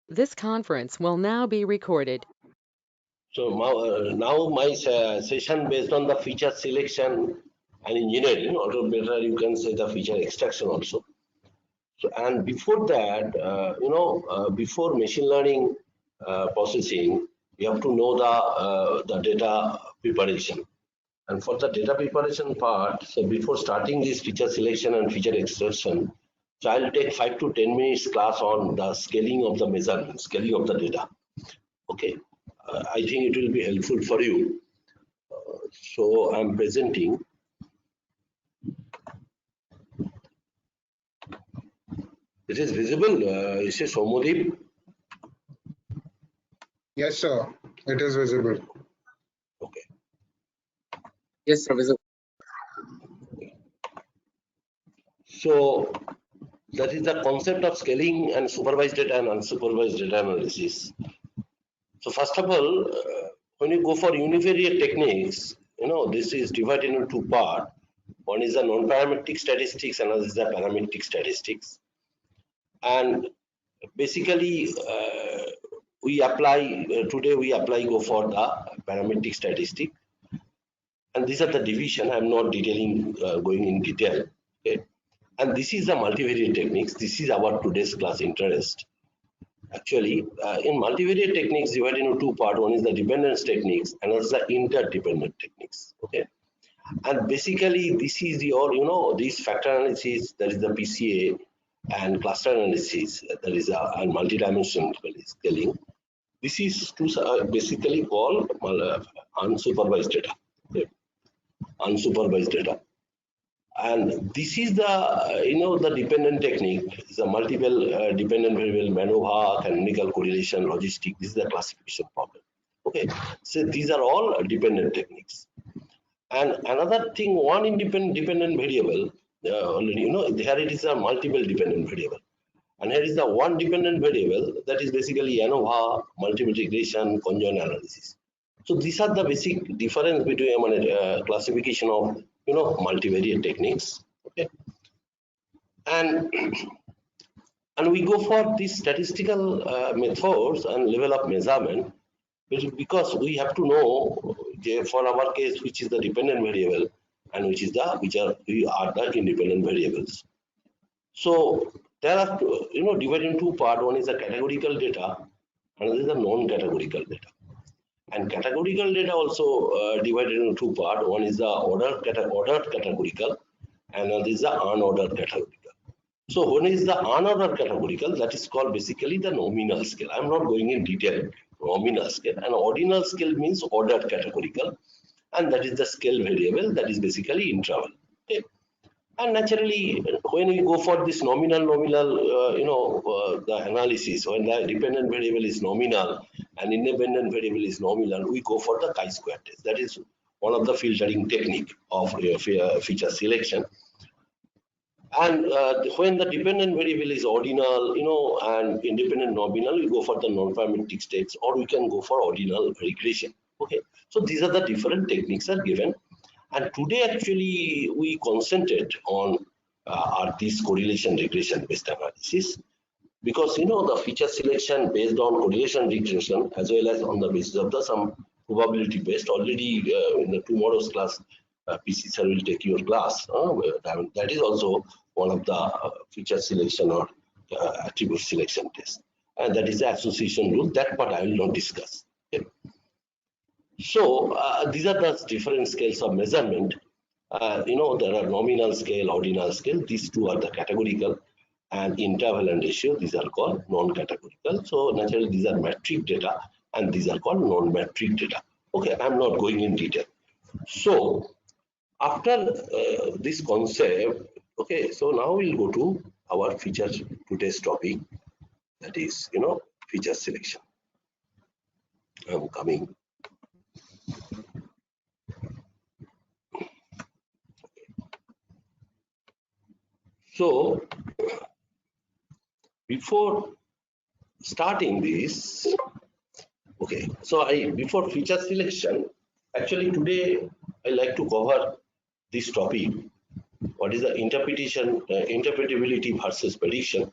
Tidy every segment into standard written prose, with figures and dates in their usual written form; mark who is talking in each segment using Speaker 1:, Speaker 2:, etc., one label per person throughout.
Speaker 1: This conference will now be recorded.
Speaker 2: So now my session based on the feature selection and engineering, or better you can say the feature extraction also. So, and before that, before machine learning processing, you have to know the data preparation. And for the data preparation part, so before starting this feature selection and feature extraction, so I'll take 5 to 10 minutes class on the scaling of the measurement, scaling of the data. Okay, I think it will be helpful for you. So I'm presenting. It is visible. Is it Somodeep?
Speaker 3: Yes, sir. It is visible.
Speaker 2: Okay.
Speaker 4: Yes, sir. Visible.
Speaker 2: So that is the concept of scaling and supervised data and unsupervised data analysis. So first of all, when you go for univariate techniques, this is divided into two parts. One is the non-parametric statistics, another is the parametric statistics. And basically, we apply today. We go for the parametric statistic, and these are the division. I'm not detailing, going in detail. Okay, and this is the multivariate techniques. This is our today's class interest. Actually, in multivariate techniques, divided into two parts. One is the dependence techniques, and another is the interdependent techniques. Okay, and basically, this is your, this factor analysis. That is the PCA, and cluster analysis. That is and multidimensional scaling. This is basically called unsupervised data. Okay. Unsupervised data. And this is the dependent technique. It's a multiple dependent variable, MANOVA, canonical correlation, logistic. This is the classification problem. Okay, so these are all dependent techniques. And another thing, one independent dependent variable, already here it is a multiple dependent variable. And here is the one dependent variable, that is basically ANOVA, multiple regression, conjoint analysis. So these are the basic difference between classification of multivariate techniques. Okay, and and we go for these statistical methods and level of measurement, because we have to know for our case which is the dependent variable and which are the independent variables. So there are divided in two parts. One is the categorical data, another is the non-categorical data. And categorical data also divided into two parts. One is the ordered categorical, and another is the unordered categorical. So one is the unordered categorical, that is called basically the nominal scale. I'm not going in detail. Nominal scale, and ordinal scale means ordered categorical, and that is the scale variable, that is basically interval. Okay. And naturally, when we go for this nominal, the analysis, when the dependent variable is nominal and independent variable is nominal, we go for the chi-square test. That is one of the filtering technique of feature selection. And when the dependent variable is ordinal, and independent nominal, we go for the non-parametric states, or we can go for ordinal regression. Okay, so these are the different techniques are given. And today, actually, we concentrate on this correlation regression based analysis, because the feature selection based on correlation regression, as well as on the basis of the some probability based. Already in the tomorrow's class, PC sir will take your class. That is also one of the feature selection or attribute selection test, and that is the association rule. That part I will not discuss. Okay. So these are the different scales of measurement. There are nominal scale, ordinal scale. These two are the categorical, and interval and ratio. These are called non-categorical. So naturally, these are metric data, and these are called non-metric data. Okay, I'm not going in detail. So after this concept, okay. So now we'll go to our feature today's topic. That is, feature selection. I'm coming. So before starting this, okay, so before feature selection, actually today I like to cover this topic. What is the interpretation, interpretability versus prediction?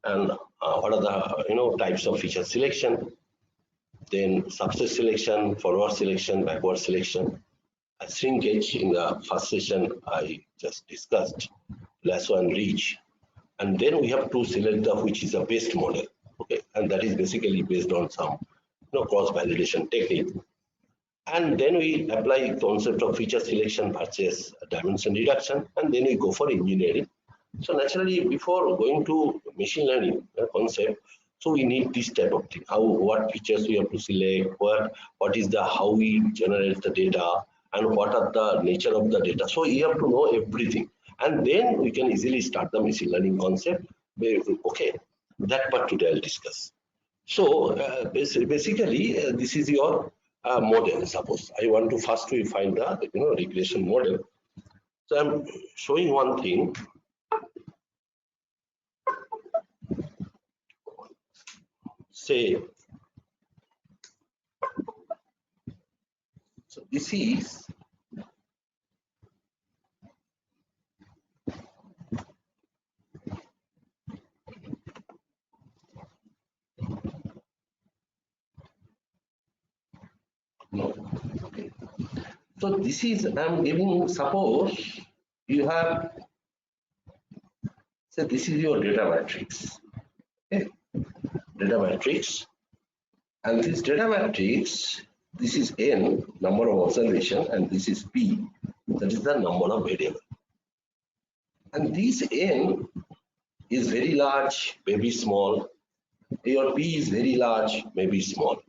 Speaker 2: and what are the types of feature selection, then subset selection, forward selection, backward selection, shrinkage in the first session I just discussed, lasso and reach, and then we have to select the which is the best model. Okay, and that is basically based on some cross validation technique. And then we apply concept of feature selection versus dimension reduction, and then we go for engineering. So naturally, before going to machine learning concept, so we need this type of thing. What features we have to select, what is the how we generate the data, and what are the nature of the data. So you have to know everything, and then we can easily start the machine learning concept. Okay, that part today I'll discuss. So basically, this is your model. Suppose I want to first we find the regression model. So I'm showing one thing. Say, so this is no. Okay. So this is I'm giving. Suppose you have, say this is your data matrix. Okay. Data matrix, and this data matrix, this is n number of observation, and this is p, that is the number of variable. And this n is very large, maybe small. Your p is very large, maybe small.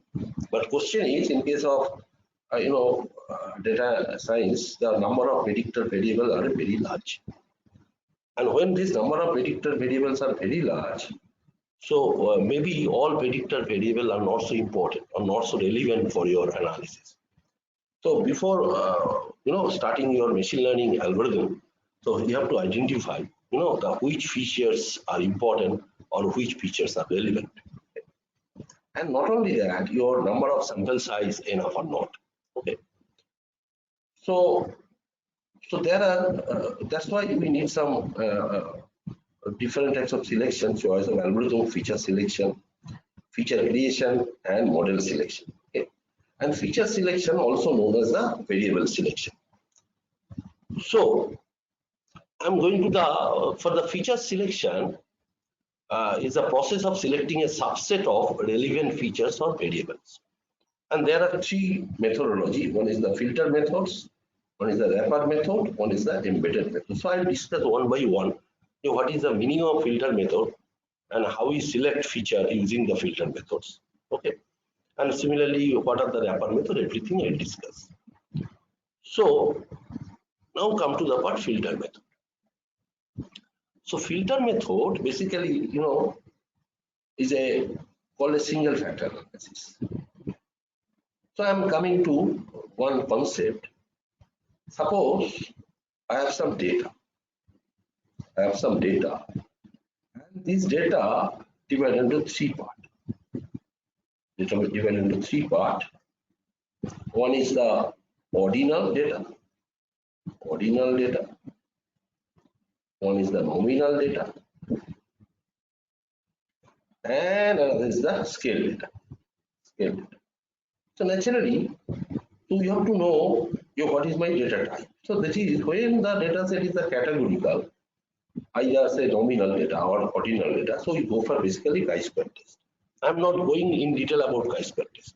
Speaker 2: But question is, in case of data science, the number of predictor variables are very large. And when this number of predictor variables are very large, so maybe all predictor variables are not so important or not so relevant for your analysis. So before starting your machine learning algorithm, so you have to identify the which features are important or which features are relevant. And not only that, your number of sample size enough or not. Okay. So there are that's why we need some different types of selection, choice of algorithm, feature selection, feature creation, and model selection. Okay. And feature selection also known as the variable selection. So I'm going to the for the feature selection is a process of selecting a subset of relevant features or variables. And there are three methodology. One is the filter methods, one is the wrapper method, one is the embedded method. So I'll discuss one by one. What is the meaning of filter method and how we select feature using the filter methods. Okay. And similarly, what are the wrapper method, everything I'll discuss. So now come to the part filter method. So filter method basically, is called a single factor analysis. So I'm coming to one concept. Suppose I have some data. And this data divided into three parts. One is the ordinal data. One is the nominal data. And another is the scale data. So naturally, you have to know what is my data type. So that is when the data set is a categorical, either say nominal data or ordinal data. So you go for basically chi-square test. I'm not going in detail about chi-square test.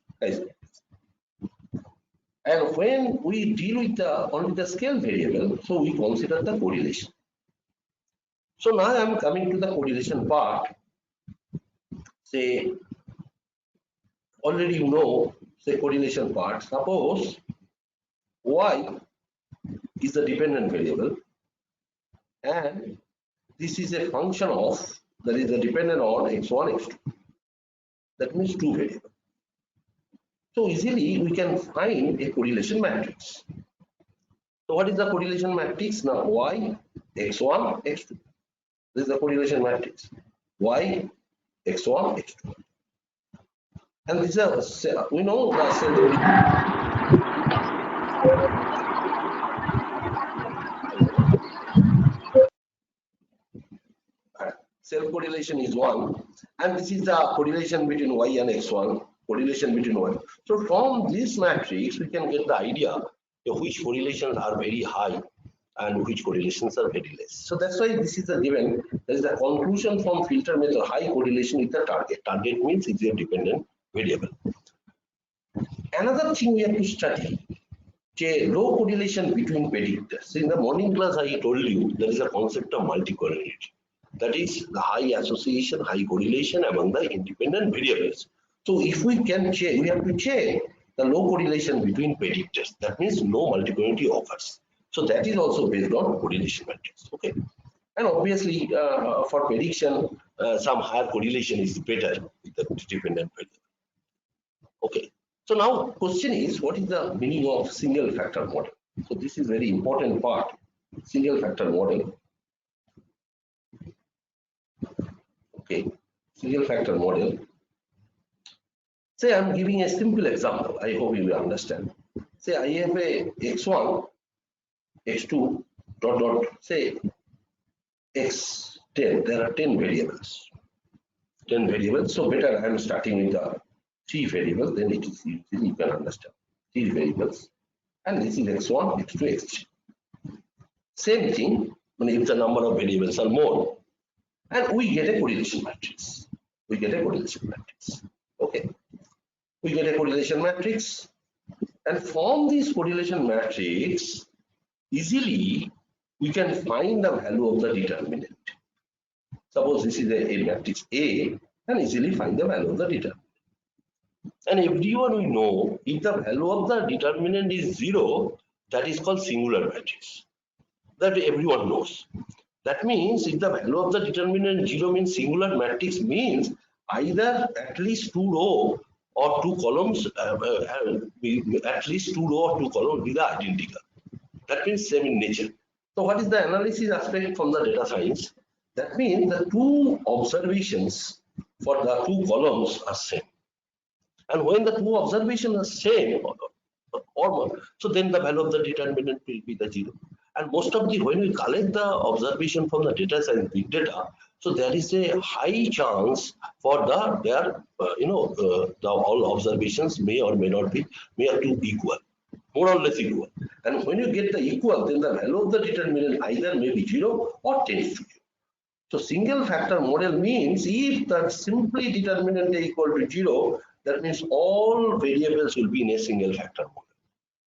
Speaker 2: And when we deal with only the scale variable, so we consider the correlation. So now I'm coming to the correlation part. Say already say correlation part. Suppose y is the dependent variable, and this is a function of that is dependent on x1, x2. That means two variables. So easily we can find a correlation matrix. So what is the correlation matrix? Now y, x1, x2. This is the correlation matrix. Y, x1, x2. And this is we know the self correlation is 1, and this is the correlation between y and x1, correlation between y. So from this matrix, we can get the idea of which correlations are very high and which correlations are very less. So that's why this is a given. There is a conclusion from filter method: high correlation with the target. Target means it's a dependent variable. Another thing we have to study, low correlation between predictors. In the morning class, I told you there is a concept of multicollinearity. That is the high association, high correlation among the independent variables. So if we can check, we have to check the low correlation between predictors. That means no multicollinearity occurs. So that is also based on correlation matrix. Okay, and obviously for prediction, some higher correlation is better with the dependent variable. Okay. So now question is, what is the meaning of single factor model? So this is very important part, single factor model. Okay, single factor model. Say I'm giving a simple example. I hope you will understand. Say I have a x1, x2, dot, say x10. There are 10 variables. 10 variables. So better I am starting with the 3 variables, then it is easy, you can understand. 3 variables, and this is x1, x2, x3. Same thing, if the number of variables are more, and we get a correlation matrix. We get a correlation matrix. Okay, we get a correlation matrix, and from this correlation matrix, easily we can find the value of the determinant. Suppose this is a matrix A, and easily find the value of the determinant. And everyone we know, if the value of the determinant is 0, that is called singular matrix. That everyone knows. That means if the value of the determinant 0 means singular matrix, means either at least 2 row or 2 columns, at least 2 row or 2 columns will be the identical. That means same in nature. So what is the analysis aspect from the data science? That means the 2 observations for the 2 columns are same. And when the 2 observations are same, so then the value of the determinant will be the 0. And most of the, when we collect the observation from the data science big data, so there is a high chance for the all observations may or may not be, may have to equal, more or less equal. And when you get the equal, then the value of the determinant either may be 0 or tends to 0. So single factor model means if the simply determinant is equal to 0, that means all variables will be in a single factor model.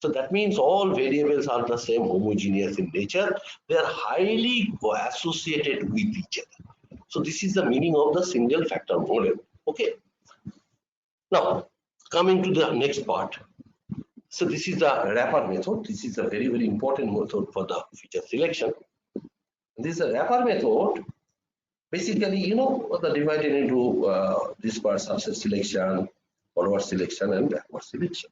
Speaker 2: So that means all variables are the same, homogeneous in nature. They are highly associated with each other. So this is the meaning of the single factor model. Okay. Now coming to the next part. So this is the wrapper method. This is a very, very important method for the feature selection. This is a wrapper method. Basically, you know, the divided into this part: subset selection, forward selection, and backward selection.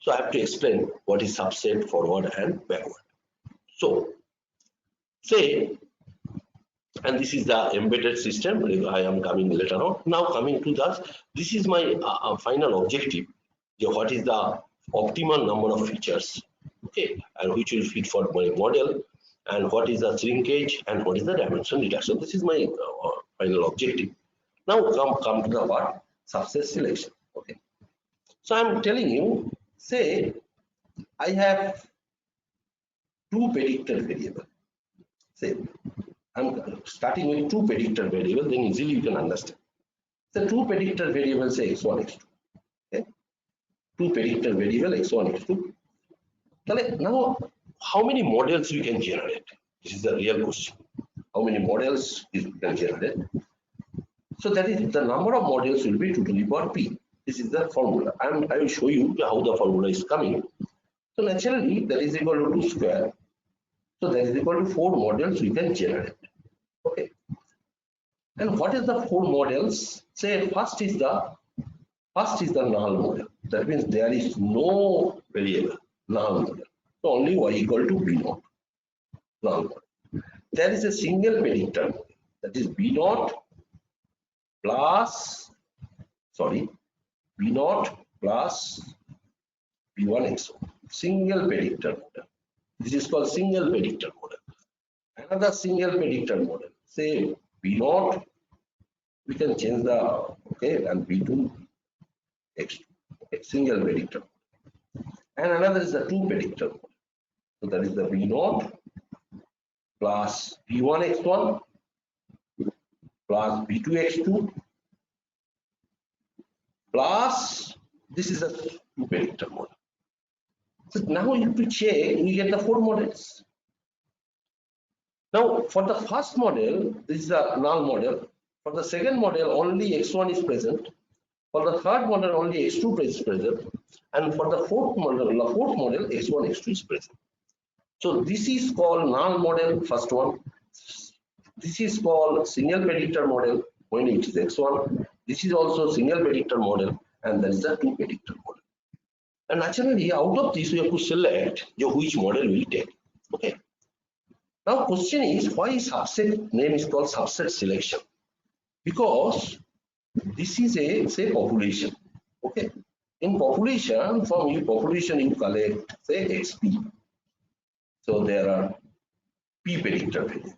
Speaker 2: So I have to explain what is subset, forward, and backward. So say, and this is the embedded system. I am coming later on. Now coming to that, this is my final objective. What is the optimal number of features? Okay, and which will fit for my model, and what is the shrinkage, and what is the dimension reduction. This is my final objective. Now come to the what? Subset selection. Okay. So I am telling you, say I have 2 predictor variables. Say I'm starting with 2 predictor variables, then easily you can understand. The 2 predictor variables, say x1, x2. Okay? 2 predictor variable x1, x2. Now, how many models you can generate? This is the real question. How many models you can generate? So that is the number of models will be 2 to the power p. This is the formula. I will show you how the formula is coming. So naturally, that is equal to 2 square. So that is equal to 4 models we can generate. Okay. And what is the 4 models? Say first is the null model. That means there is no variable, null model. So only y equal to b naught, null model. There is a single predictor model, that is b naught plus, b naught plus b1 xo, single predictor model. This is called single predictor model. Another single predictor model, say B0, we can change the, okay, and B2, X2, okay, single predictor. And another is the two predictor. So that is the B0 plus B1 X1 plus B2 X2 plus this is a two predictor model. So now you have to check, we get the four models. Now for the first model, this is a null model. For the second model, only X1 is present. For the third model, only X2 is present. And for the fourth model, X1, X2 is present. So this is called null model, first one. This is called single predictor model when it is X1. This is also single predictor model, and that is the two predictor model. And naturally, out of this, we have to select which model we take. Okay. Now, question is why subset name is called subset selection? Because this is a say population. Okay. In population, from your population you collect say XP. So there are P predictor variable.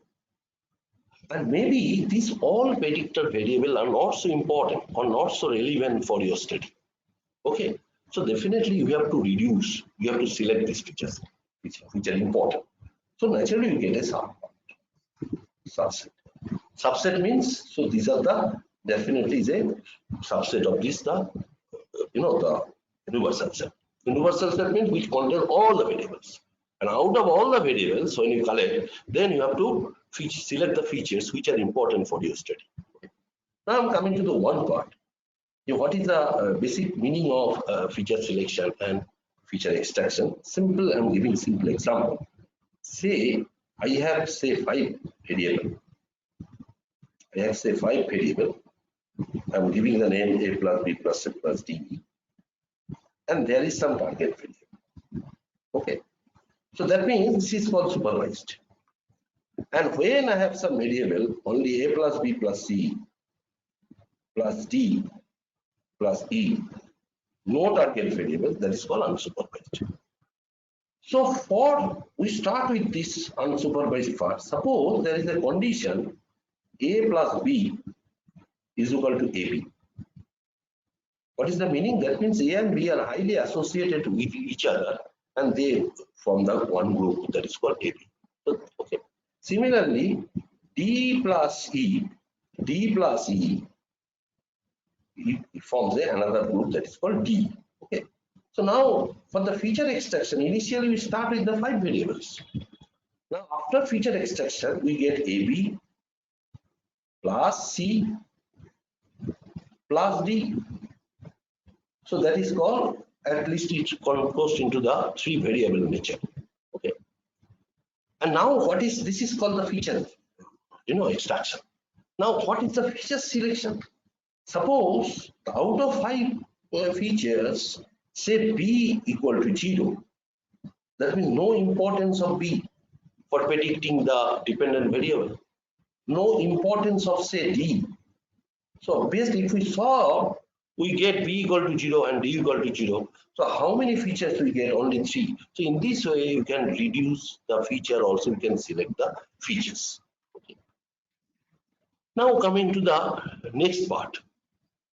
Speaker 2: And maybe these all predictor variable are not so important or not so relevant for your study. Okay. So definitely you have to reduce, you have to select these features which are important. So naturally you get a subset. Subset means, so these are the, definitely is a subset of this, the universal set. Universal set means which contain all the variables. And out of all the variables, when you collect, then you have to select the features which are important for your study. Now I'm coming to the one part. What is the basic meaning of feature selection and feature extraction? Simple, I'm giving simple example. Say I have say 5 variable. I have say 5 variable. I'm giving the name A plus B plus C plus D. And there is some target variable. Okay. So that means this is called supervised. And when I have some variable, only A plus B plus C plus D plus E, no target variable, that is called unsupervised. So for we start with this unsupervised part. Suppose there is a condition A plus B is equal to AB. What is the meaning? That means A and B are highly associated with each other and they form the one group that is called AB. So, okay. Similarly, D plus E it forms another group that is called D. Okay. So now for the feature extraction, initially we start with the 5 variables. Now after feature extraction, we get AB plus C plus D. So that is called, at least it's composed into the 3 variable nature. Okay. And now what is, this is called the feature, extraction. Now what is the feature selection? Suppose out of 5 features, say B equal to 0, that means no importance of B for predicting the dependent variable. No importance of say D. So obviously if we solve, we get B equal to 0 and D equal to 0. So how many features we get? Only 3. So in this way you can reduce the feature, also you can select the features. Okay. Now coming to the next part.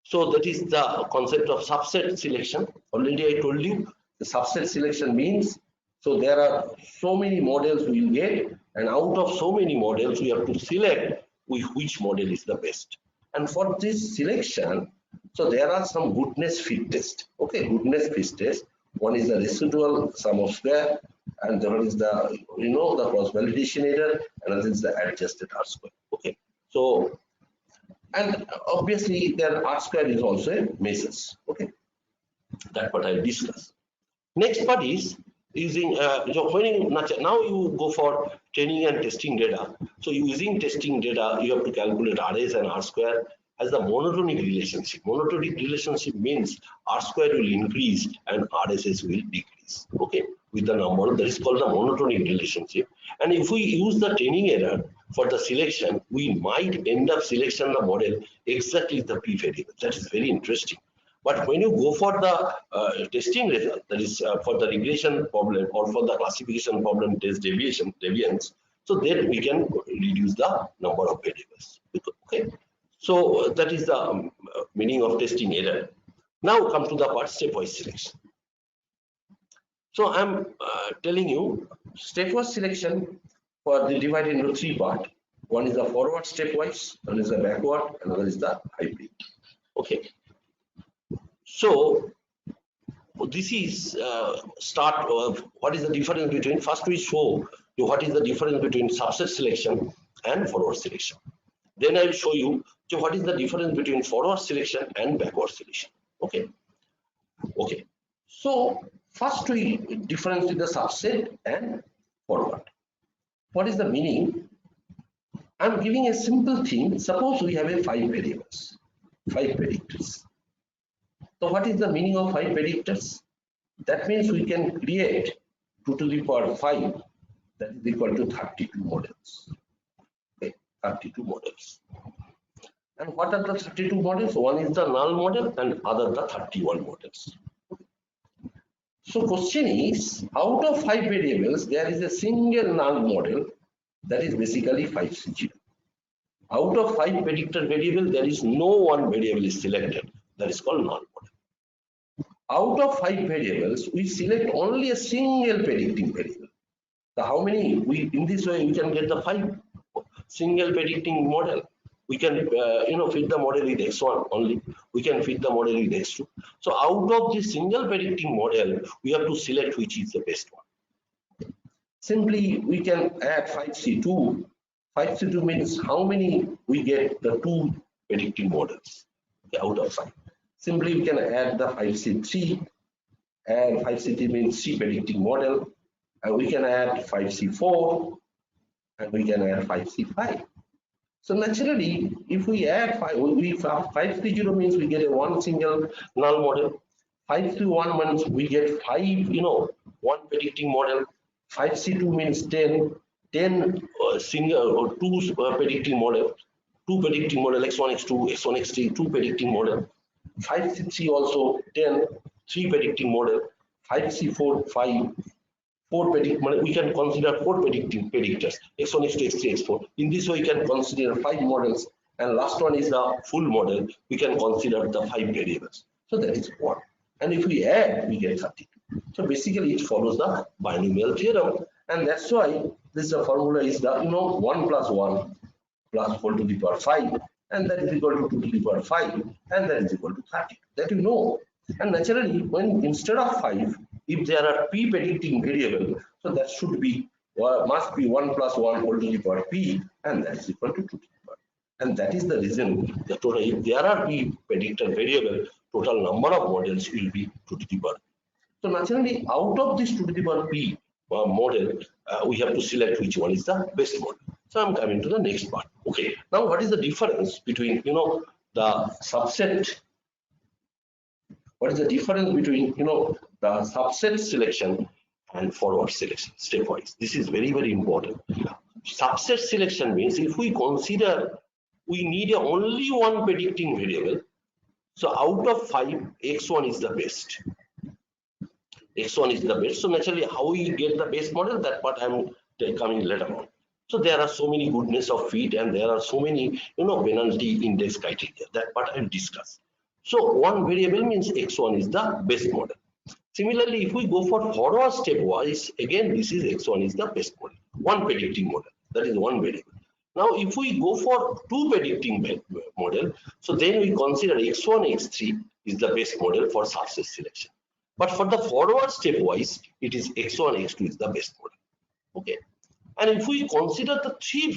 Speaker 2: So that is the concept of subset selection. Already I told you the subset selection means, so there are so many models we will get, and out of so many models we have to select which model is the best. And for this selection, so there are some goodness fit test. Okay, goodness fit test. One is the residual sum of square, and the other is the the cross validation error, and another is the adjusted R square. Okay, so. And obviously their R square is also a measures. Okay, that's what I discussed. Next part is using now you go for training and testing data. So using testing data, you have to calculate RS and R square as the monotonic relationship. Monotonic relationship means R square will increase and RSS will decrease. Okay, with the number that is called the monotonic relationship. And if we use the training error for the selection, we might end up selection the model exactly the P variable. That is very interesting. But when you go for the testing result, that is for the regression problem or for the classification problem test deviance, So then we can reduce the number of variables. Okay. So that is the meaning of testing error. Now come to the part stepwise selection. So I'm telling you stepwise selection for the divided into three parts. One is the forward stepwise, one is the backward, another is the hybrid. Okay. So this is start of what is the difference between, first we show you what is the difference between subset selection and forward selection. Then I will show you what is the difference between forward selection and backward selection. Okay. Okay. So first we differentiate the subset and forward. What is the meaning? I'm giving a simple thing. Suppose we have a 5 variables, 5 predictors. So what is the meaning of 5 predictors? That means we can create 2 to the power 5, that is equal to 32 models. Okay, 32 models. And what are the 32 models? One is the null model and other the 31 models. So question is, out of 5 variables, there is a single null model, that is basically 5C0. Out of 5 predictor variables, there is no one variable is selected, that is called null model. Out of 5 variables, we select only a single predicting variable. So how many? In this way we can get the 5 single predicting model. We can fit the model with x1 only. We can fit the model with x2. So out of this single predicting model, we have to select which is the best one. Simply we can add 5C2. 5C2 means how many we get the 2 predicting models out of 5. Simply we can add the 5C3, and 5C3 means C predicting model, and we can add 5C4, and we can add 5C5. So naturally, if we add 5C0 means we get a one single null model. 5C1 means we get 5, one predicting model. 5C2 means 10 single or 2 predicting model, 2 predicting model x1, x2, x1, x3, 2 predicting model. 5C3 also 10, 3 predicting model. 5C4, 5. 4 predicting, we can consider 4 predictors, x1, x2, x3, x4. In this way, we can consider 5 models, and last one is the full model. We can consider the 5 variables. So that is 1. And if we add, we get 32. So basically, it follows the binomial theorem, and that's why this formula is the 1 plus 1 plus 4 to the power 5, and that is equal to 2 to the power 5, and that is equal to 30. That you know. And naturally, when instead of 5, if there are p predicting variable, so that should be must be 1 plus 1 whole to the power p, and that is equal to 2 to the power. And that is the reason the total, if there are p predictor variable, total number of models will be 2 to the power. So naturally, out of this 2 to the power p model, we have to select which one is the best model. So I'm coming to the next part. Okay. Now, what is the difference between the subset? What is the difference between the subset selection and forward selection stepwise? This is very, very important. Subset selection means if we consider we need only one predicting variable, so out of 5, x1 is the best. X1 is the best. So naturally, how we get the best model, that part I'm coming later on. So there are so many goodness of fit, and there are so many penalty index criteria. That part I'll discuss. So one variable means x1 is the best model. Similarly, if we go for forward stepwise, again this is x1 is the best model. One predicting model, that is one variable. Now if we go for 2 predicting model, so then we consider x1, x3 is the best model for subset selection. But for the forward stepwise, it is x1, x2 is the best model. Okay. And if we consider the 3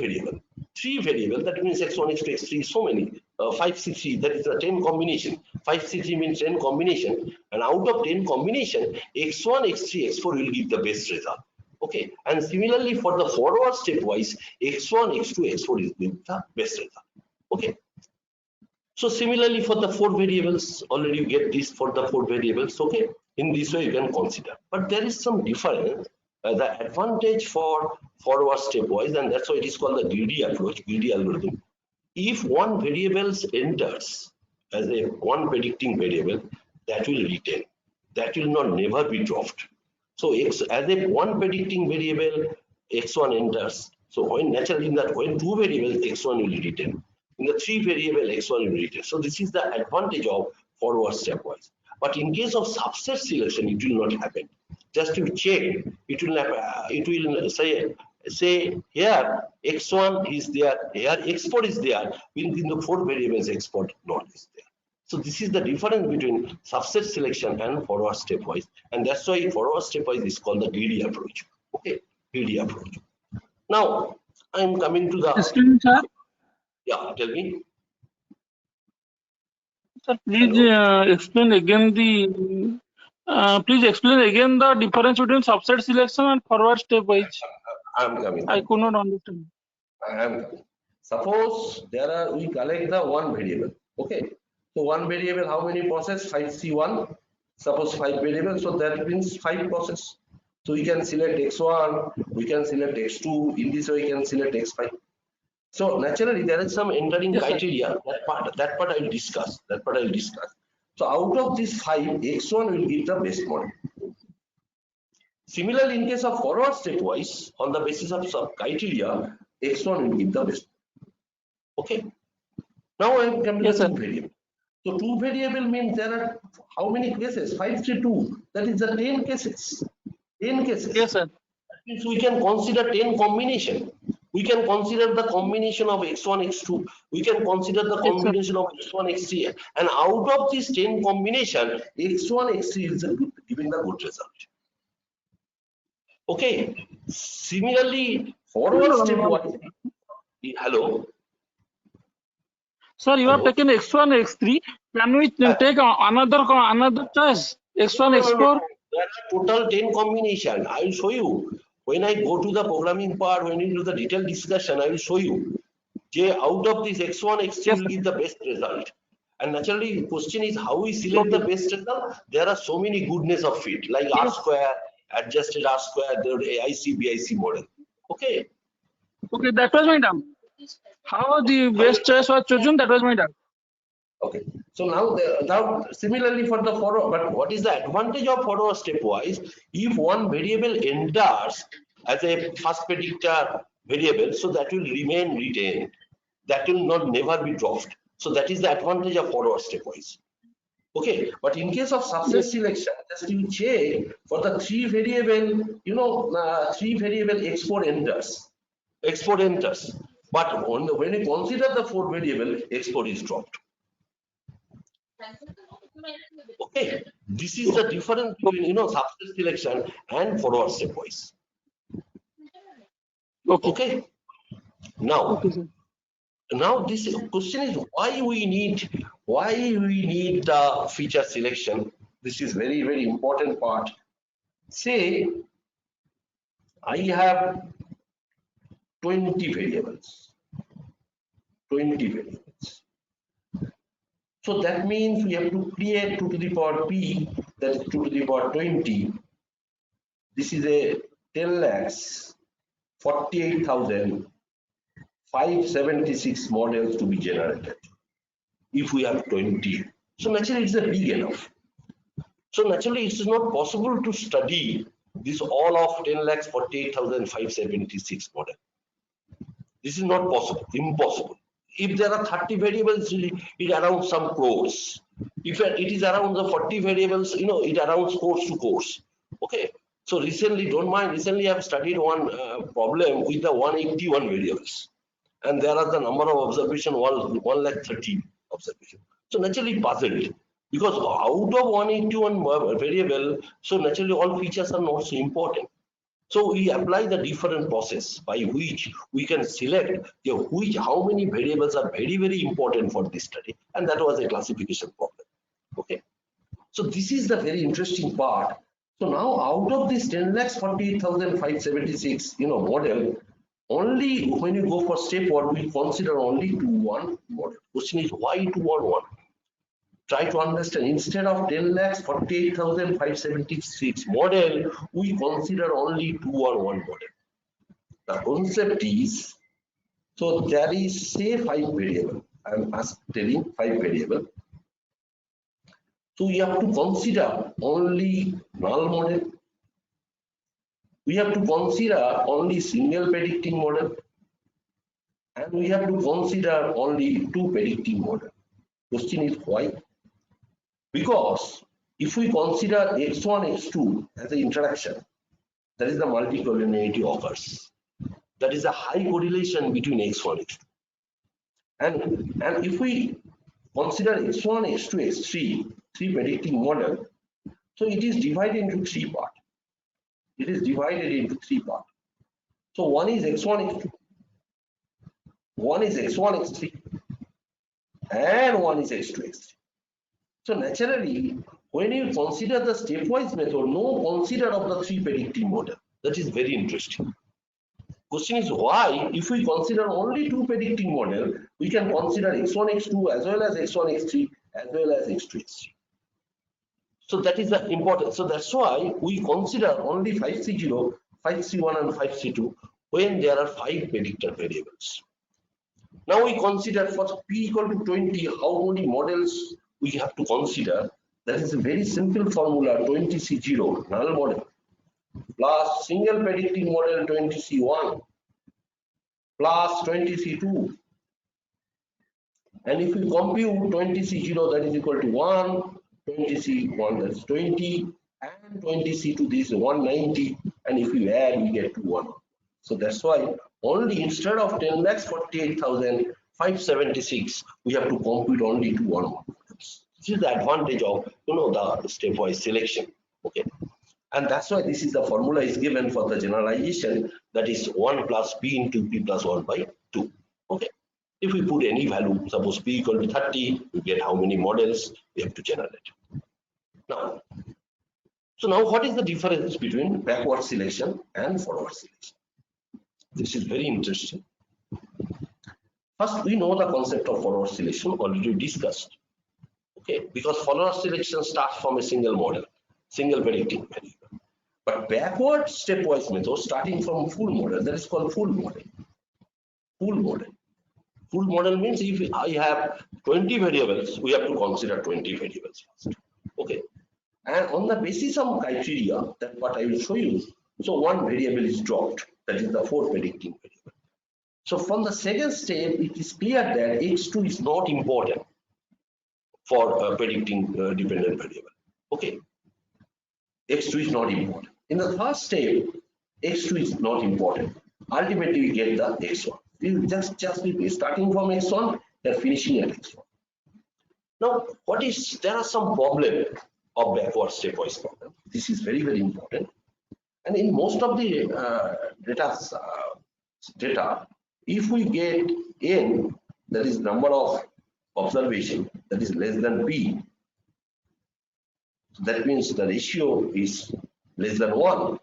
Speaker 2: variable, that means x1, x2, x3, so many, 5C3, that is the 10 combination. 5C3 means 10 combination, and out of 10 combination, x1, x3, x4 will give the best result. Okay, and similarly for the forward stepwise, x1, x2, x4 is the best result. Okay. So similarly for the 4 variables, already you get this for the 4 variables. Okay, in this way you can consider. But there is some difference. The advantage for forward stepwise, and that's why it is called the greedy approach, greedy algorithm. If one variable enters as a one predicting variable, that will retain, that will not never be dropped. So as a one predicting variable, x1 enters, So when naturally in that when two variables x1 will be written, in the three variable x1 will be written. So this is the advantage of forward stepwise. But in case of subset selection, it will not happen. Just to check, it will say here x1 is there, here x4 is there, within the four variables x4 not is there. So this is the difference between subset selection and forward stepwise, and that's why forward stepwise is called the greedy approach. Okay, greedy approach. Now I'm coming to the
Speaker 5: Excuse me, sir.
Speaker 2: yeah. Tell me.
Speaker 5: Sir, please
Speaker 2: Hello.
Speaker 5: explain again the difference between subset selection and forward stepwise.
Speaker 2: I'm coming.
Speaker 5: I could not understand.
Speaker 2: I am coming. Suppose there are we collect the one variable. Okay. So one variable, how many process? 5C1. Suppose 5 variables, so that means 5 process. So we can select x1, we can select x2. In this way, we can select x5. So naturally, there is some entering
Speaker 5: Yes, sir.
Speaker 2: criteria. That part I will discuss. So out of these 5, x1 will give the best model. Similarly, in case of forward stepwise, on the basis of some criteria, x1 will give the best. Okay. Now I am coming to
Speaker 5: Yes,
Speaker 2: the
Speaker 5: sir.
Speaker 2: two variable. So two variable means there are how many cases? 5, 3, 2. That is the 10 cases. 10 cases.
Speaker 5: Yes, sir.
Speaker 2: That means we can consider 10 combination. We can consider the combination of x1, x2. We can consider the
Speaker 5: Yes, sir.
Speaker 2: combination of x1, x3. And out of this 10 combination, x1, x3 is giving the good result. Okay. Similarly, forward stepwise. Hello.
Speaker 5: Sir, you have
Speaker 2: Hello.
Speaker 5: taken x1, x3. Can we take another choice? X1,
Speaker 2: No.
Speaker 5: x4?
Speaker 2: There are total 10 combination. I will show you. When I go to the programming part, when you do the detailed discussion, I will show you. Out of this x1, x3
Speaker 5: Yes,
Speaker 2: will
Speaker 5: sir.
Speaker 2: give the best result. And naturally, the question is how we select the
Speaker 5: Okay.
Speaker 2: best result. There are so many goodness of it, like R
Speaker 5: Yes.
Speaker 2: square, adjusted R square, the AIC, BIC model. Okay.
Speaker 5: Okay, that was my doubt. How the best choice was chosen, that was my doubt.
Speaker 2: Okay. So now similarly for the forward, but what is the advantage of forward stepwise? If one variable enters as a first predictor variable, so that will remain retained. That will not never be dropped. So that is the advantage of forward stepwise. Okay, but in case of subset
Speaker 5: Yes.
Speaker 2: selection, just you check for the three variable, three variable x4 enters. X4 enters. But when you consider the four variable, x4 is dropped. Okay, this is the difference between subset selection and forward stepwise.
Speaker 5: Okay.
Speaker 2: Okay, now
Speaker 5: Okay, sir.
Speaker 2: this question is why we need the feature selection. This is very, very important part. Say I have 20 variables. So that means we have to create 2 to the power p, that is 2 to the power 20. This is a 10 lakhs 48,576 models to be generated if we have 20. So naturally it's a big enough. So naturally it is not possible to study this all of 10 lakhs 48,576 model. This is not possible, impossible. If there are 30 variables, it around some crores. If it is around the 40 variables, it around course to course. Okay. So recently, don't mind, recently I have studied one problem with the 181 variables. And there are the number of observation, 1,30,000 observation. So naturally puzzled. Because out of 181 variable, so naturally all features are not so important. So we apply the different process by which we can select how many variables are very, very important for this study, and that was a classification problem. Okay, so this is the very interesting part. So now out of this 10,48,576 model, only when you go for step 1, we consider only 2-1 model. Question is why 2-1-1? Try to understand, instead of 10,48,576 model, we consider only 2-1 model. The concept is, so there is say 5 variable. I am telling 5 variable. So we have to consider only null model. We have to consider only single predicting model. and we have to consider only two predicting models. Question is why? Because if we consider x1, x2 as an interaction, that is the multicollinearity occurs. That is a high correlation between x1, x2. And if we consider x1, x2, x3, three predicting model, so it is divided into three parts. It is divided into three parts. So one is x1, x2, one is x1, x3, and one is x2, x3. So naturally, when you consider the stepwise method, no consider of the three predicting model. That is very interesting. Question is why, if we consider only two predicting model, we can consider x1, x2 as well as x1, x3 as well as x2, x3. So that is the important. So that's why we consider only 5C0, 5C1 and 5C2 when there are 5 predictor variables. Now we consider for p equal to 20, how many models we have to consider. That is a very simple formula, 20C0 null model plus single predicting model 20C1 plus 20C2. And if we compute 20C0, that is equal to 1, 20C1 that is 20, and 20C2 this is 190, and if we add we get to 1. So that's why only instead of 10,48,576 we have to compute only to 1 model. This is the advantage of the stepwise selection. Okay, and that's why this is the formula is given for the generalization, that is 1 plus p into p plus 1 by 2. Okay, if we put any value, suppose p equal to 30, we get how many models we have to generate. Now, so now what is the difference between backward selection and forward selection? This is very interesting. First, we know the concept of forward selection already discussed. Okay, because forward selection starts from a single model, single predicting variable. But backward stepwise method starting from full model, that is called full model. Full model. Full model means if I have 20 variables, we have to consider 20 variables first. Okay. And on the basis of criteria, that what I will show you, so one variable is dropped, that is the fourth predicting variable. So from the second step, it is clear that x2 is not important for predicting dependent variable. Okay. x2 is not important. In the first step, x2 is not important. Ultimately, we get the x1. We just be starting from x1 and finishing at x1. Now, there are some problem of backward stepwise problem. This is very, very important. And in most of the data, if we get n, that is number of observation, that is less than p, that means the ratio is less than 1.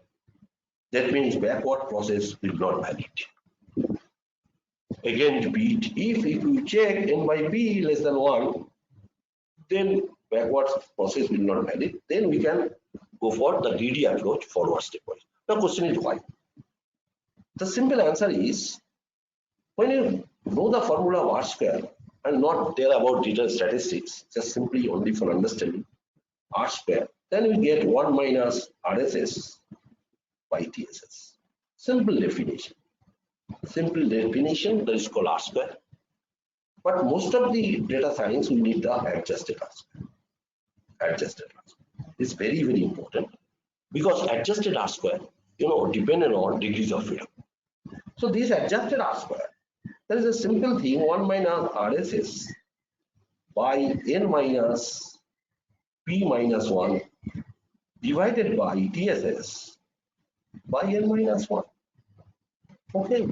Speaker 2: That means backward process will not valid. Again, repeat, if we check n by p less than 1, then backward process will not valid. Then we can go for the DD approach, forward stepwise. The question is why? The simple answer is, when you know the formula of R square and not there about detailed statistics, just simply only for understanding R square, then we get 1 minus RSS by TSS. Simple definition. Simple definition, that is called R square. But most of the data science, we need the adjusted R square. Adjusted R square is very, very important, because adjusted R square, dependent on degrees of freedom. So this adjusted R square, there is a simple thing, 1 minus RSS by n minus p minus 1 divided by TSS by n minus 1. Okay,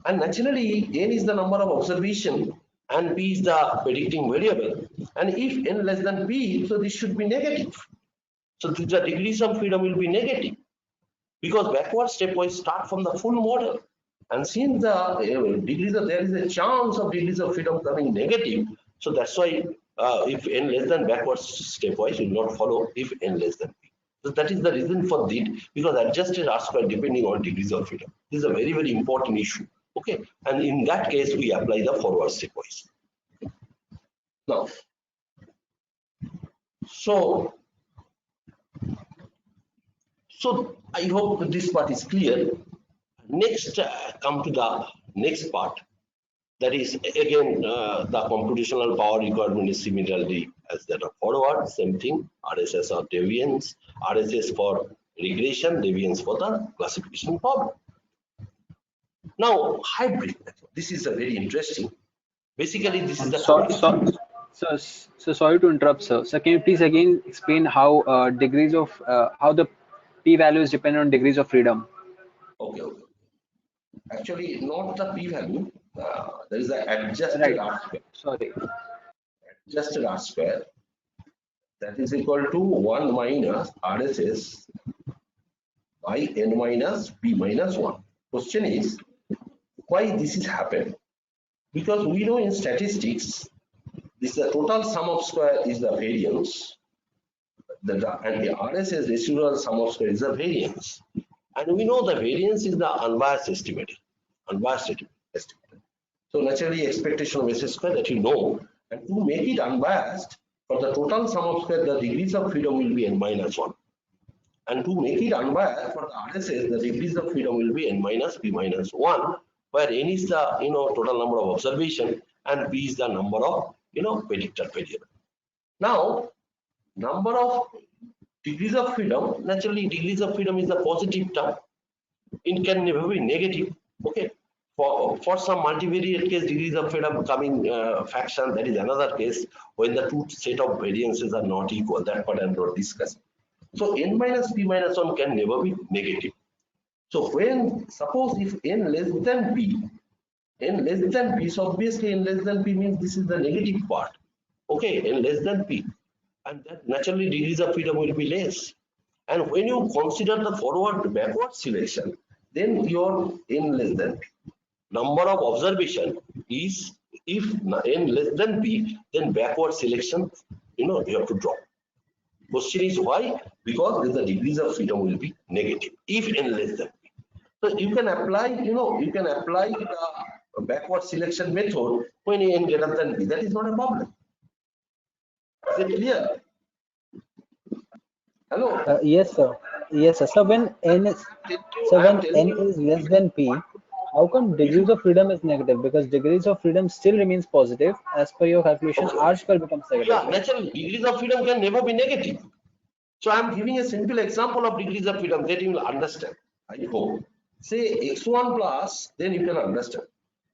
Speaker 2: and naturally n is the number of observation and p is the predicting variable, and if n less than p, so this should be negative. So the degrees of freedom will be negative, because backward stepwise start from the full model, and since the degrees of, there is a chance of degrees of freedom coming negative, so that's why if n less than backward stepwise will not follow if n less than p. So that is the reason for that, because adjusted R square depending on degrees of freedom. This is a very, very important issue. Okay, and in that case we apply the forward stepwise. Now, so I hope this part is clear. Next, come to the next part. That is again the computational power requirement is similarly as that of forward, same thing, RSS or deviance, RSS for regression, deviance for the classification problem. Now hybrid method, this is a very interesting. Basically this is the
Speaker 6: So sorry to interrupt, sir. So can you please again explain how degrees of how the p-values depend on degrees of freedom?
Speaker 2: okay. Actually not the p-value, there is the adjusted
Speaker 6: Right.
Speaker 2: R square.
Speaker 6: Sorry.
Speaker 2: Adjusted R square, that is equal to 1 minus RSS by n minus p minus 1. Question is why this is happened? Because we know in statistics this the total sum of square is the variance, and the RSS residual sum of square is the variance, and we know the variance is the unbiased estimate. So naturally expectation of S square that you know, and to make it unbiased, for the total sum of square the degrees of freedom will be n minus 1, and to make it unbiased for the RSS the degrees of freedom will be n minus p minus 1, where n is the total number of observation and p is the number of predictor variable. Now number of degrees of freedom, naturally degrees of freedom is a positive term, it can never be negative. Okay, for some multivariate case degrees of freedom coming fraction, that is another case when the two set of variances are not equal, that part I am not discussing. So n minus p minus 1 can never be negative. So when suppose if n less than p, so obviously n less than p means this is the negative part. Okay, n less than p, and that naturally degrees of freedom will be less. And when you consider the forward backward selection, then your n less than p. Number of observation is, if n less than p, then backward selection you have to drop. Question is why? Because the degrees of freedom will be negative if n less than p. So you can apply the backward selection method when n greater than p. That is not a problem. Is it clear? Hello.
Speaker 7: Yes, sir. Yes, sir. So when n is less than p, how come degrees of freedom is negative? Because degrees of freedom still remains positive. As per your calculation, r square becomes negative.
Speaker 2: Yeah, naturally, degrees of freedom can never be negative. So I am giving a simple example of degrees of freedom that you will understand. I hope. Say x1 plus, then you can understand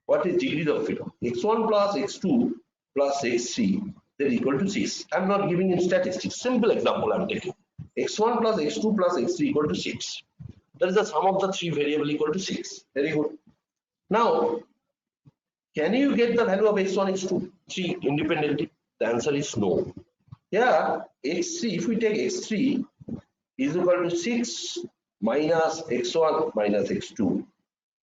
Speaker 2: what is degrees of freedom. x1 plus x2 plus x3, then equal to 6. I am not giving in statistics. Simple example I am taking. x1 plus x2 plus x3 equal to 6. That is the sum of the three variable equal to 6. Very good. Now, can you get the value of x1, x2, 3 independently? The answer is no. Here, x3, if we take x3 is equal to 6 minus x1 minus x2,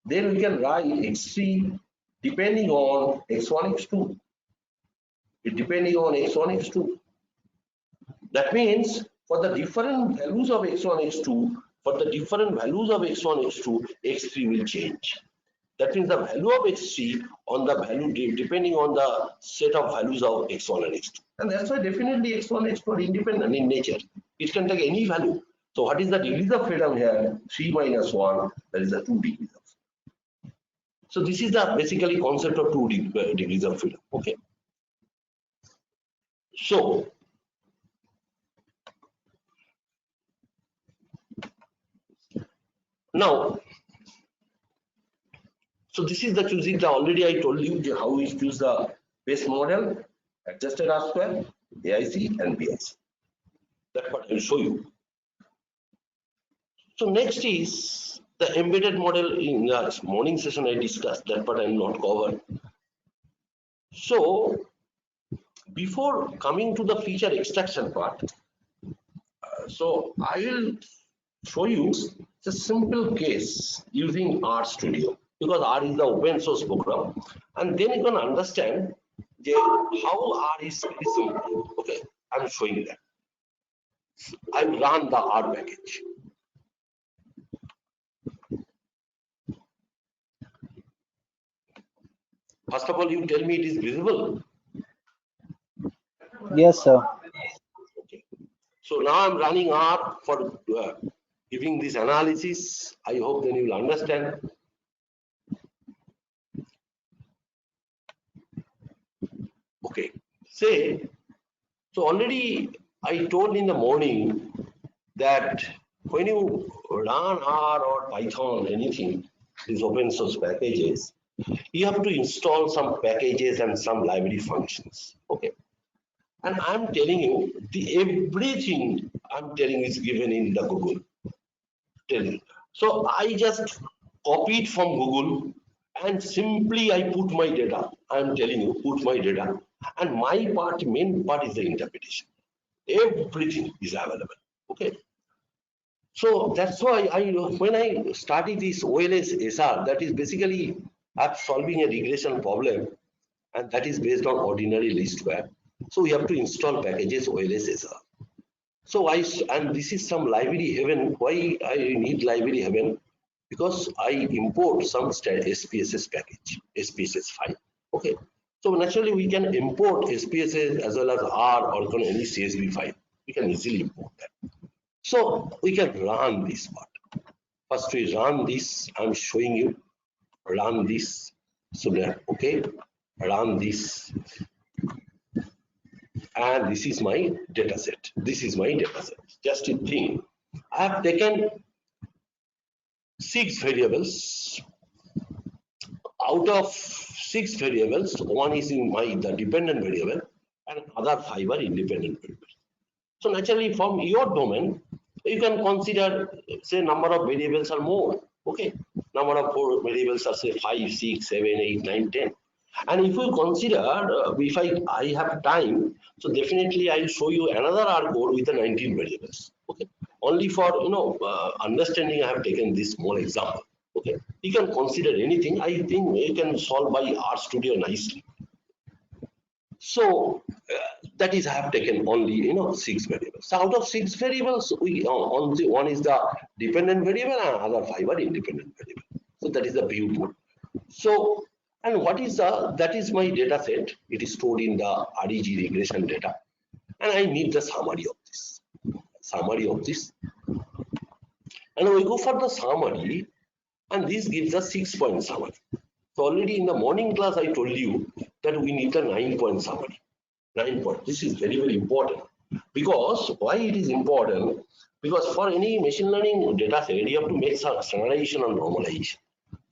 Speaker 2: then we can write x3 depending on x1, x2. Depending on x1, x2. That means for the different values of x1, x2, x3 will change. That means the value of x3 on the value depending on the set of values of x1 and x2. And that's why definitely x1, x2 are independent in nature. It can take any value. So what is the degrees of freedom here? 3 minus 1, that is the 2 degrees of freedom. So this is the basically concept of 2 degrees of freedom. Okay. So now, so this is the choosing the, already I told you how we choose the base model, adjusted R square, AIC and BIC. That's what I will show you. So next is the embedded model. In the morning session I discussed, that part I am not covered. So before coming to the feature extraction part, so I will show you a simple case using R Studio, because R is the open source program, and then you can understand how R is very simple. Okay, I'm showing you that. I run the R package. First of all, you tell me it is visible.
Speaker 7: Yes, sir.
Speaker 2: Okay. So now I'm running R for giving this analysis. I hope then you will understand. Okay, say, so already I told in the morning that when you run R or Python, anything, these open source packages, you have to install some packages and some library functions. Okay. And I'm telling you, everything I'm telling is given in the Google. So I just copied from Google and simply I put my data. I'm telling you, put my data. And my part, main part is the interpretation. Everything is available. Okay. So that's why when I started this OLS SR, that is basically I'm solving a regression problem, and that is based on ordinary least square. So we have to install packages OLS SR. So and this is some library heaven. Why I need library heaven? Because I import some SPSS package, SPSS file. Okay. So naturally we can import SPSS as well as R or any CSV file. We can easily import that. So we can run this part. First we run this. I'm showing you. Run this. So that okay. Run this. And this is my data set. This is my data set. Just a thing. I have taken 6 variables. Out of 6 variables, one is in the dependent variable and other 5 are independent variables. So naturally from your domain, you can consider say number of variables are more. Okay. Number of variables are say 5, 6, 7, 8, 9, 10. And if we consider, if I have time, so definitely I will show you another R code with the 19 variables. Okay, only for understanding I have taken this small example. Okay, you can consider anything. I think you can solve by R Studio nicely. So that is I have taken only 6 variables. So out of 6 variables, we one is the dependent variable and other 5 are independent variable. So that is the viewport. So and what is that is my data set. It is stored in the REG regression data, and I need the summary of this. Summary of this, and we go for the summary, and this gives us 6-point summary. So already in the morning class I told you that we need a 9-point summary. 9 point. This is very, very important. Because why it is important? Because for any machine learning data set, you have to make some standardization and normalization.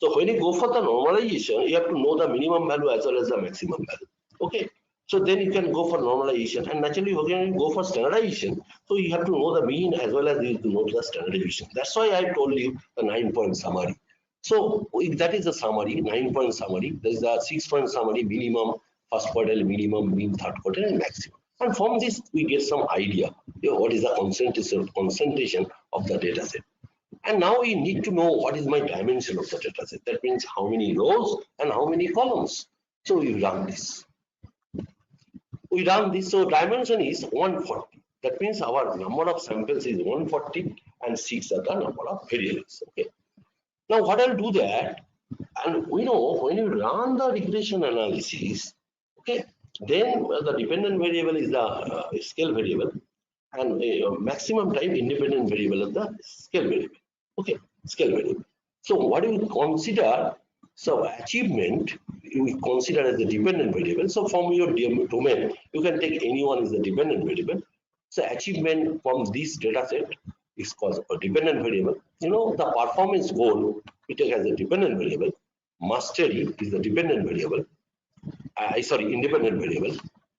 Speaker 2: So when you go for the normalization, you have to know the minimum value as well as the maximum value. Okay. So then you can go for normalization, and naturally you can go for standardization. So you have to know the mean as well as you have to know the standardization. That's why I told you the 9-point summary. So that is the summary, 9-point summary. There is a 6-point summary, minimum, first quartile, minimum, mean, third quartile, and maximum. And from this we get some idea what is the concentration of the data set. And now we need to know what is my dimension of the data set. That means how many rows and how many columns. So we run this. We run this. So dimension is 140. That means our number of samples is 140 and 6 are the number of variables. Okay. Now what I'll do that, and we know when you run the regression analysis, okay, then the dependent variable is the scale variable, and maximum time independent variable is the scale variable. Okay, scale variable. So what do you consider? So achievement you consider as the dependent variable. So from your domain, you can take anyone as the dependent variable. So achievement from this data set is called a dependent variable. The performance goal we take as a dependent variable. Mastery is the dependent variable.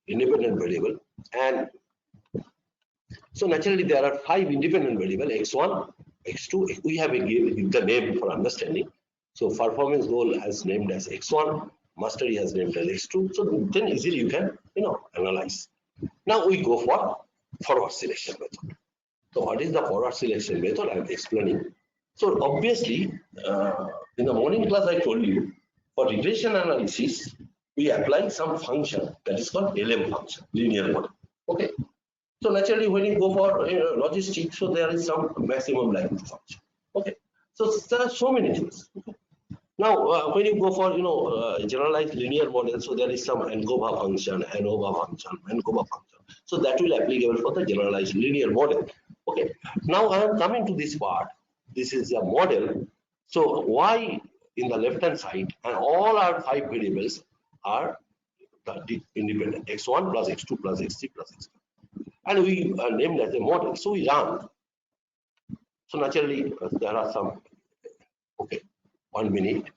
Speaker 2: Independent variable. And so naturally there are 5 independent variables, x1, x2. We have given the name for understanding. So performance goal has named as x1, mastery has named as x2. So then easily you can analyze. Now we go for forward selection method. So what is the forward selection method? I am explaining. So obviously in the morning class I told you for regression analysis we apply some function that is called LM function, linear model. Okay. So naturally when you go for logistics, so there is some maximum likelihood function. Okay. So there are so many things. Okay. Now when you go for generalized linear model, so there is some ANCOVA function, ANOVA function, ANCOVA function. So that will applicable for the generalized linear model. Okay. Now I am coming to this part. This is a model. So why in the left hand side and all our 5 variables are independent x1 plus x2 plus x3 plus x4. And we named as a model. So we run. So naturally, there are some. Okay, 1 minute.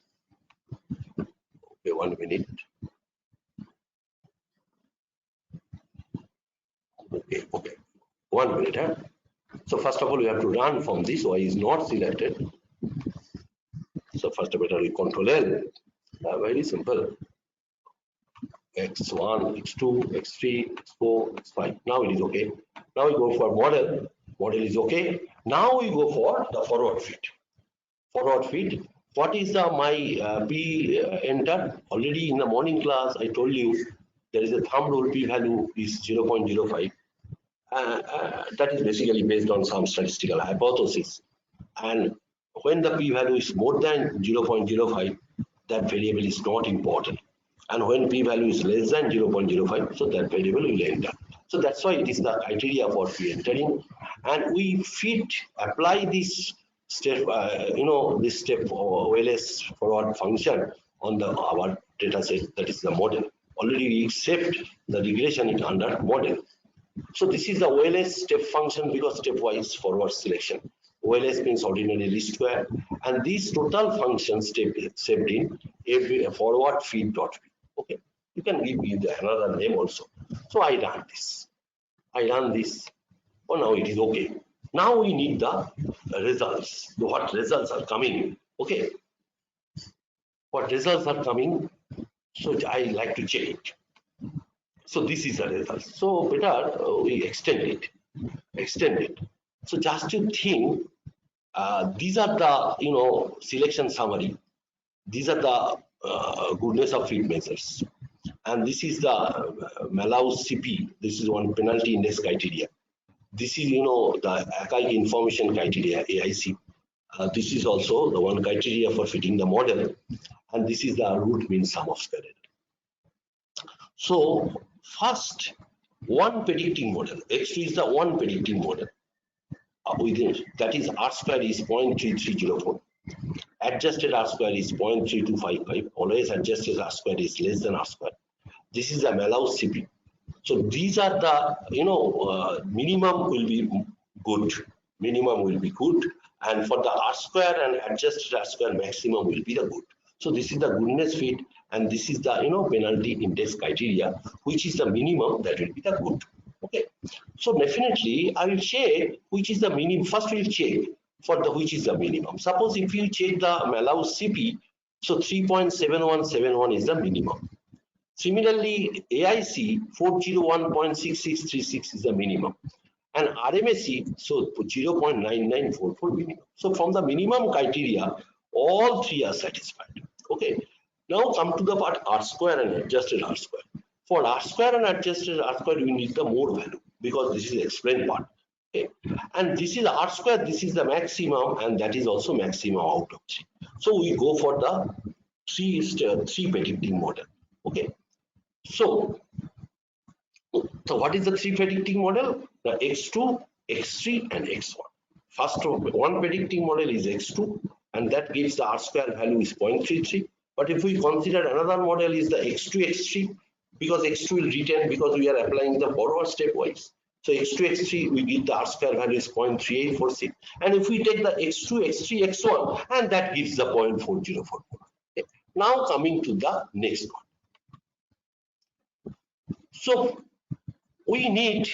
Speaker 2: Okay, 1 minute. Okay, 1 minute. Huh? So first of all, we have to run from this. Y is not selected. So first of all, we control L. Very simple. X1, X2, X3, X4, X5. Now it is okay. Now we go for model. Model is okay. Now we go for the forward fit. Forward fit. What is the my P enter? Already in the morning class, I told you there is a thumb rule P value is 0.05. That is basically based on some statistical hypothesis. And when the P value is more than 0.05, that variable is not important. And when P value is less than 0.05, so that variable will enter. So that's why it is the criteria for P entering. And we apply this step, this step OLS forward function on our data set, that is the model. Already we accept the regression is under model. So this is the OLS step function because stepwise forward selection. OLS means ordinary least square, and these total functions stepped in every forward feed dot. Okay, you can give me another name also. So I run this. Oh, now it is okay. Now we need the results. What results are coming? Okay, what results are coming? So I like to check it. So this is the result. So better we extend it. So just to think, these are the selection summary. These are the goodness of fit measures, and this is the Mallows CP. This is one penalty index criteria. This is the AICTE information criteria AIC. This is also the one criteria for fitting the model, and this is the root mean sum of square error. So first, one predicting model. X2 is the one predicting model. Within that is R square is 0.3304. Adjusted R square is 0.3255. Always adjusted R square is less than R square. This is the Mallows CP. So these are the minimum will be good. Minimum will be good, and for the R square and adjusted R square maximum will be the good. So this is the goodness fit, and this is the penalty index criteria, which is the minimum that will be the good. Okay, so definitely I will check which is the minimum. First we'll check for the which is the minimum. Suppose if you check the Mallows CP, so 3.7171 is the minimum. Similarly, AIC 401.6636 is the minimum, and RMSE so 0.9944 minimum. So from the minimum criteria, all three are satisfied. Okay, now come to the part R square and adjusted R square. For R square and adjusted R square, we need the more value because this is the explained part. Okay, and this is R square, this is the maximum, and that is also maximum out of 3. So we go for the three predicting model. Okay, so what is the three predicting model? The X2, X3, and X1. First one predicting model is X2, and that gives the R square value is 0.33. But if we consider another model is the X2, X3, because X2 will retain because we are applying the forward stepwise. So X2, X3, we give the R square value is 0.3846. And if we take the X2, X3, X1, and that gives the 0.4044. Okay. Now coming to the next one. So we need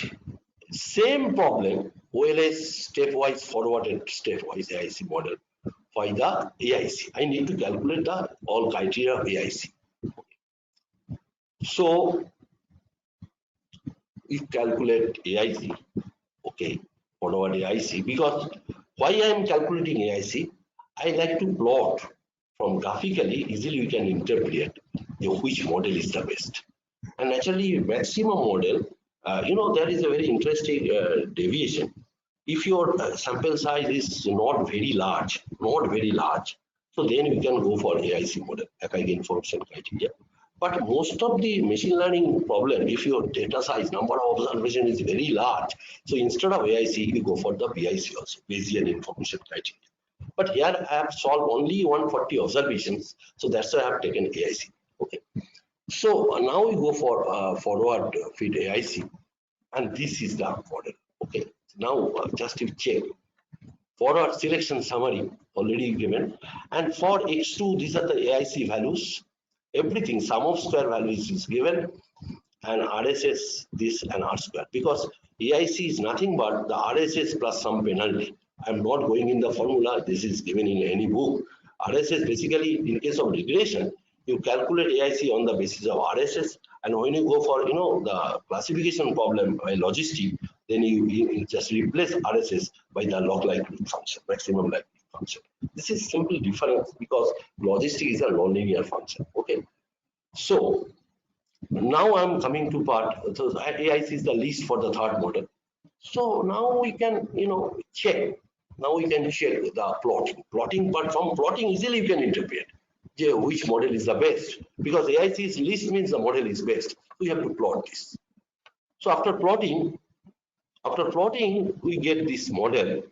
Speaker 2: same problem, OLS stepwise forwarded stepwise AIC model for the AIC. I need to calculate the all criteria of AIC. So we calculate AIC, okay, forward AIC, because why I am calculating AIC, I like to plot from graphically, easily we can interpret which model is the best. And naturally, maximum model, there is a very interesting deviation. If your sample size is not very large, so then we can go for AIC model, AICTE information criteria. But most of the machine learning problem, if your data size, number of observation is very large, so instead of AIC, you go for the BIC also, Bayesian information criteria. But here I have solved only 140 observations, so that's why I have taken AIC. Okay. So now we go for forward feed AIC, and this is the model. Okay, now just to check forward selection summary already given, and for X2 these are the AIC values. Everything sum of square values is given, and RSS this and R square, because AIC is nothing but the RSS plus some penalty. I'm not going in the formula, this is given in any book. RSS basically, in case of regression, you calculate AIC on the basis of RSS, and when you go for the classification problem by logistic, then you just replace RSS by the log likelihood function, maximum likelihood function. This is simply difference because logistic is a nonlinear function. Okay, so now I'm coming to part. So AIC is the least for the third model. So now we can check. Now we can check the plotting, but from plotting easily you can interpret which model is the best, because AIC is least means the model is best. We have to plot this. So after plotting we get this model.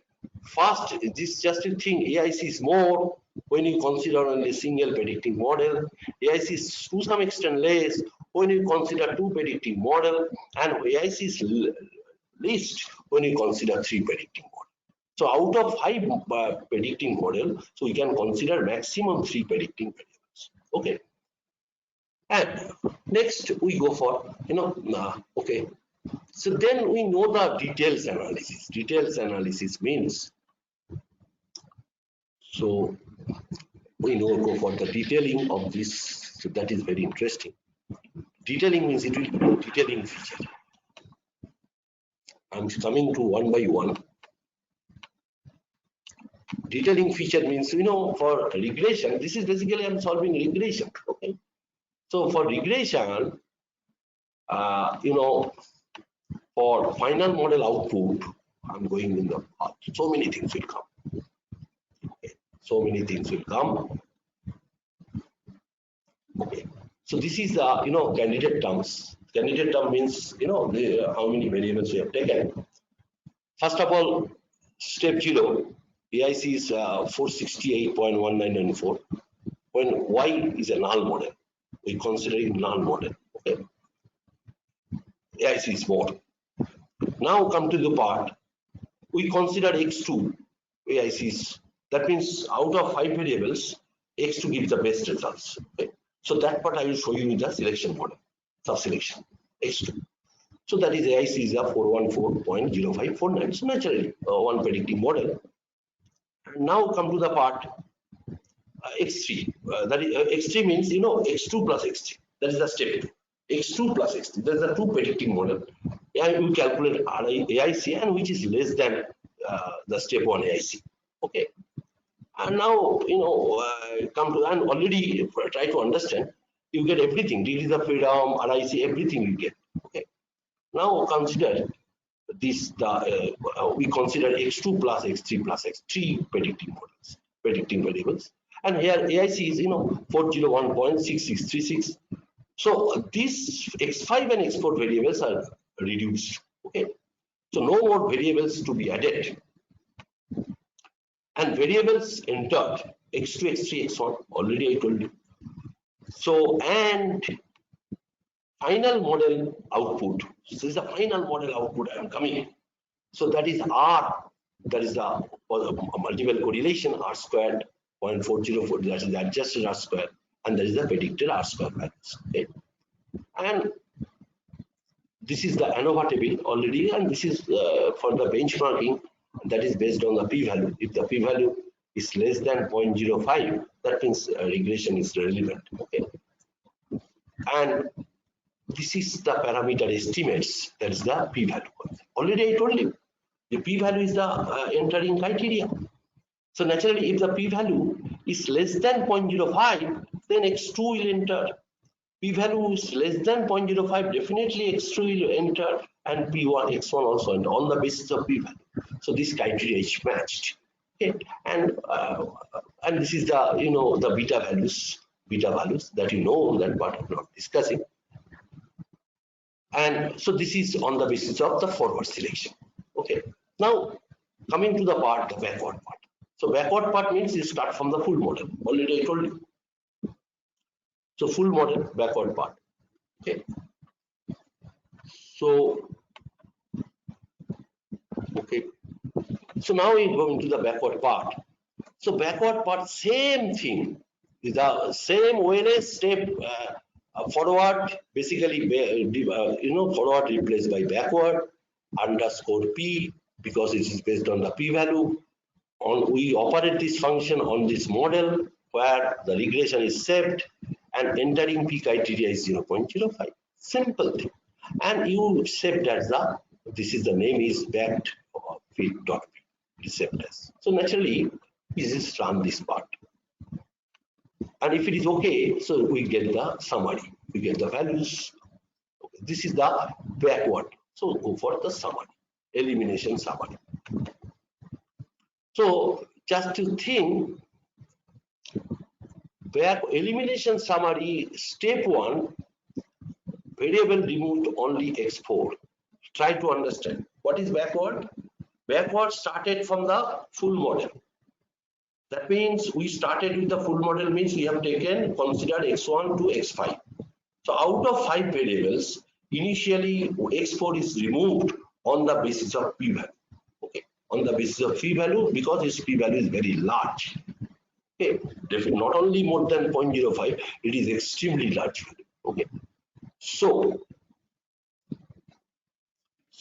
Speaker 2: First, this just a thing, AIC is more when you consider only single predicting model. AIC is to some extent less when you consider two predicting model, and AIC is least when you consider three predicting model. So out of five predicting model, so we can consider maximum three predicting variables. Okay. And next we go for okay. So then we know the details analysis. Details analysis means, so we know go for the detailing of this. So that is very interesting. Detailing means it will be detailing feature. I'm coming to one by one. Detailing feature means, for regression, this is basically I'm solving regression. Okay. So for regression, for final model output, I'm going in the path. So many things will come. Okay. So many things will come. Okay. So this is the candidate terms. Candidate term means how many variables we have taken. First of all, step 0, AIC is 468.1994. When Y is a null model, we consider it null model. Okay. AIC is more. Now come to the part, we consider X2 AICs. That means out of 5 variables, X2 gives the best results. Okay. So that part I will show you in the selection model, sub-selection, X2. So that is AIC is a 414.0549. So naturally, one predicting model. And now come to the part X3. That is X3 means X2 plus X3. That is the step 2. X2 plus X3. That is the two predicting model. And we calculate AIC, and which is less than the step 1 AIC. Okay. And now come to, and already try to understand. You get everything. Degrees of freedom, RIC, everything you get. Okay. Now consider this. We consider X2 plus X3 plus X3 predicting models, predicting variables, and here AIC is 401.6636. So these X5 and X4 variables are reduced. Okay, so no more variables to be added, and variables entered X2, X3, X1. Already I told you. So and final model output. So this is the final model output I am coming. So that is R, that is the multiple correlation R squared 0.404, that is the adjusted R square, and that is the predicted R square values. Okay. And this is the ANOVA table already, and this is for the benchmarking, that is based on the p-value. If the p-value is less than 0.05, that means regression is relevant. Okay. And this is the parameter estimates, that is the p-value. Already I told you, the p-value is the entering criteria. So naturally, if the p-value is less than 0.05, then X2 will enter. P-value is less than 0.05, definitely X2 will enter, and P1, X1 also enter on the basis of p-value. So this criteria is matched. Okay. And this is the the beta values that that part I'm not discussing. And so this is on the basis of the forward selection. Okay. Now coming to the part, the backward part. So backward part means you start from the full model. Already I told you. So full model, backward part. Okay. So, okay. So now we go into the backward part. So backward part, same thing. The same way step forward, basically, forward replaced by backward, underscore p, because it is based on the p value. We operate this function on this model where the regression is saved and entering p criteria is 0.05. Simple thing. And you saved as this is the name is backed fit.p. It is saved as. So naturally, we just run this part. And if it is okay, so we get the summary. We get the values. Okay. This is the backward. So go for the summary, elimination summary. So just to think, back elimination summary, step 1, variable removed only x4. Try to understand what is backward. Backward started from the full model. That means we started with the full model, means we have taken considered x1 to x5. So out of 5 variables, initially x4 is removed on the basis of p value. Okay, on the basis of p value, because its p value is very large. Okay, not only more than 0.05, it is extremely large value. Okay, so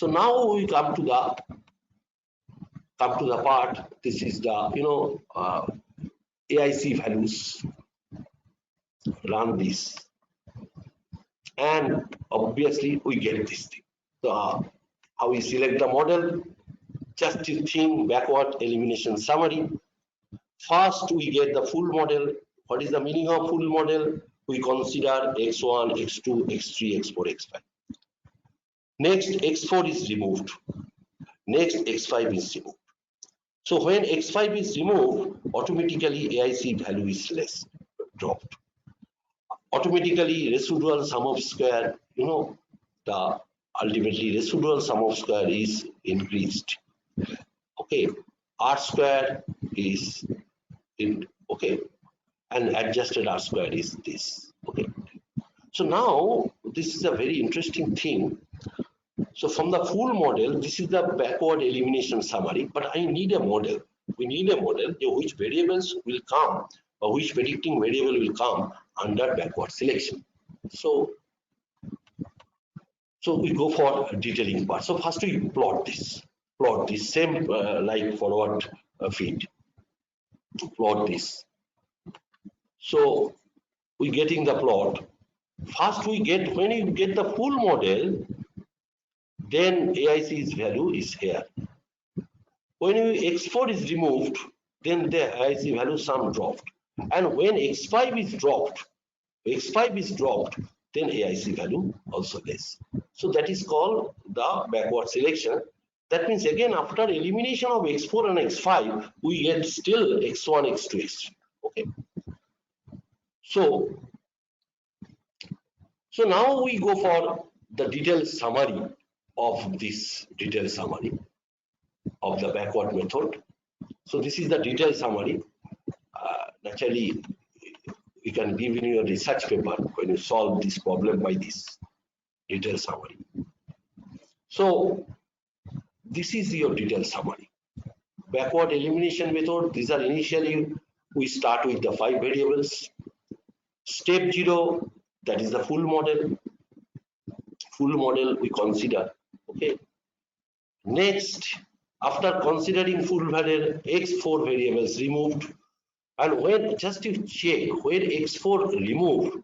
Speaker 2: now we come to the part. This is the AIC values. Run this, and obviously we get this thing. So how we select the model? Just to think backward elimination summary. First, we get the full model. What is the meaning of full model? We consider x1, x2, x3, x4, x5. Next, x4 is removed. Next, x5 is removed. So when x5 is removed, automatically AIC value is less, dropped. Automatically residual sum of square, the ultimately residual sum of square is increased. Okay, r square is okay, and adjusted r square is this. Okay, so now this is a very interesting thing. So from the full model, this is the backward elimination summary, but I need a model. We need a model which variables will come, or which predicting variable will come under backward selection. So we go for a detailing part. So first we plot this same like forward feed. Plot this. So we getting the plot. First we get, when you get the full model, then AIC's value is here. When x4 is removed, then the AIC value sum dropped. And when x5 is dropped, then AIC value also less. So that is called the backward selection. That means again after elimination of x4 and x5, we get still x1, x2, x3. Okay. So now we go for the detailed summary of this detailed summary of the backward method. So this is the detailed summary. Naturally, you can give in your research paper when you solve this problem by this detailed summary. So this is your detailed summary. Backward elimination method, these are initially, we start with the 5 variables. Step 0, that is the full model. Full model we consider. Okay. Next, after considering full model, x4 variables removed. And when, just to check, when x4 removed,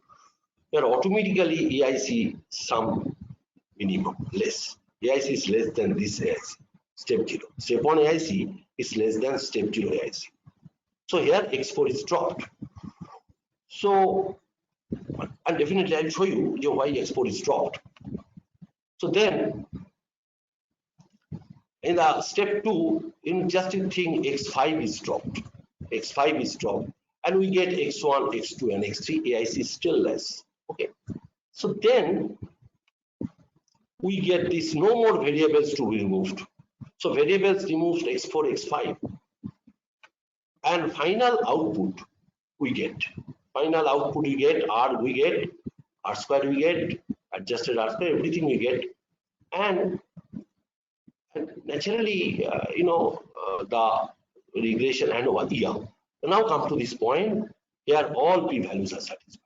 Speaker 2: then automatically AIC sum minimum less. AIC is less than this AIC. Step 0. Step 1 AIC is less than step 0 AIC. So here x4 is dropped. So, and definitely I'll show you why x4 is dropped. So then, in the step 2, in just a thing, x5 is dropped. X5 is dropped, and we get x1, x2, and x3. AIC is still less. Okay. So then we get this no more variables to be removed. So variables removed x4, x5, and final output we get. Final output we get r square we get, adjusted R-square, everything we get. And naturally, the regression and yeah. Now come to this point. Here all p-values are satisfied.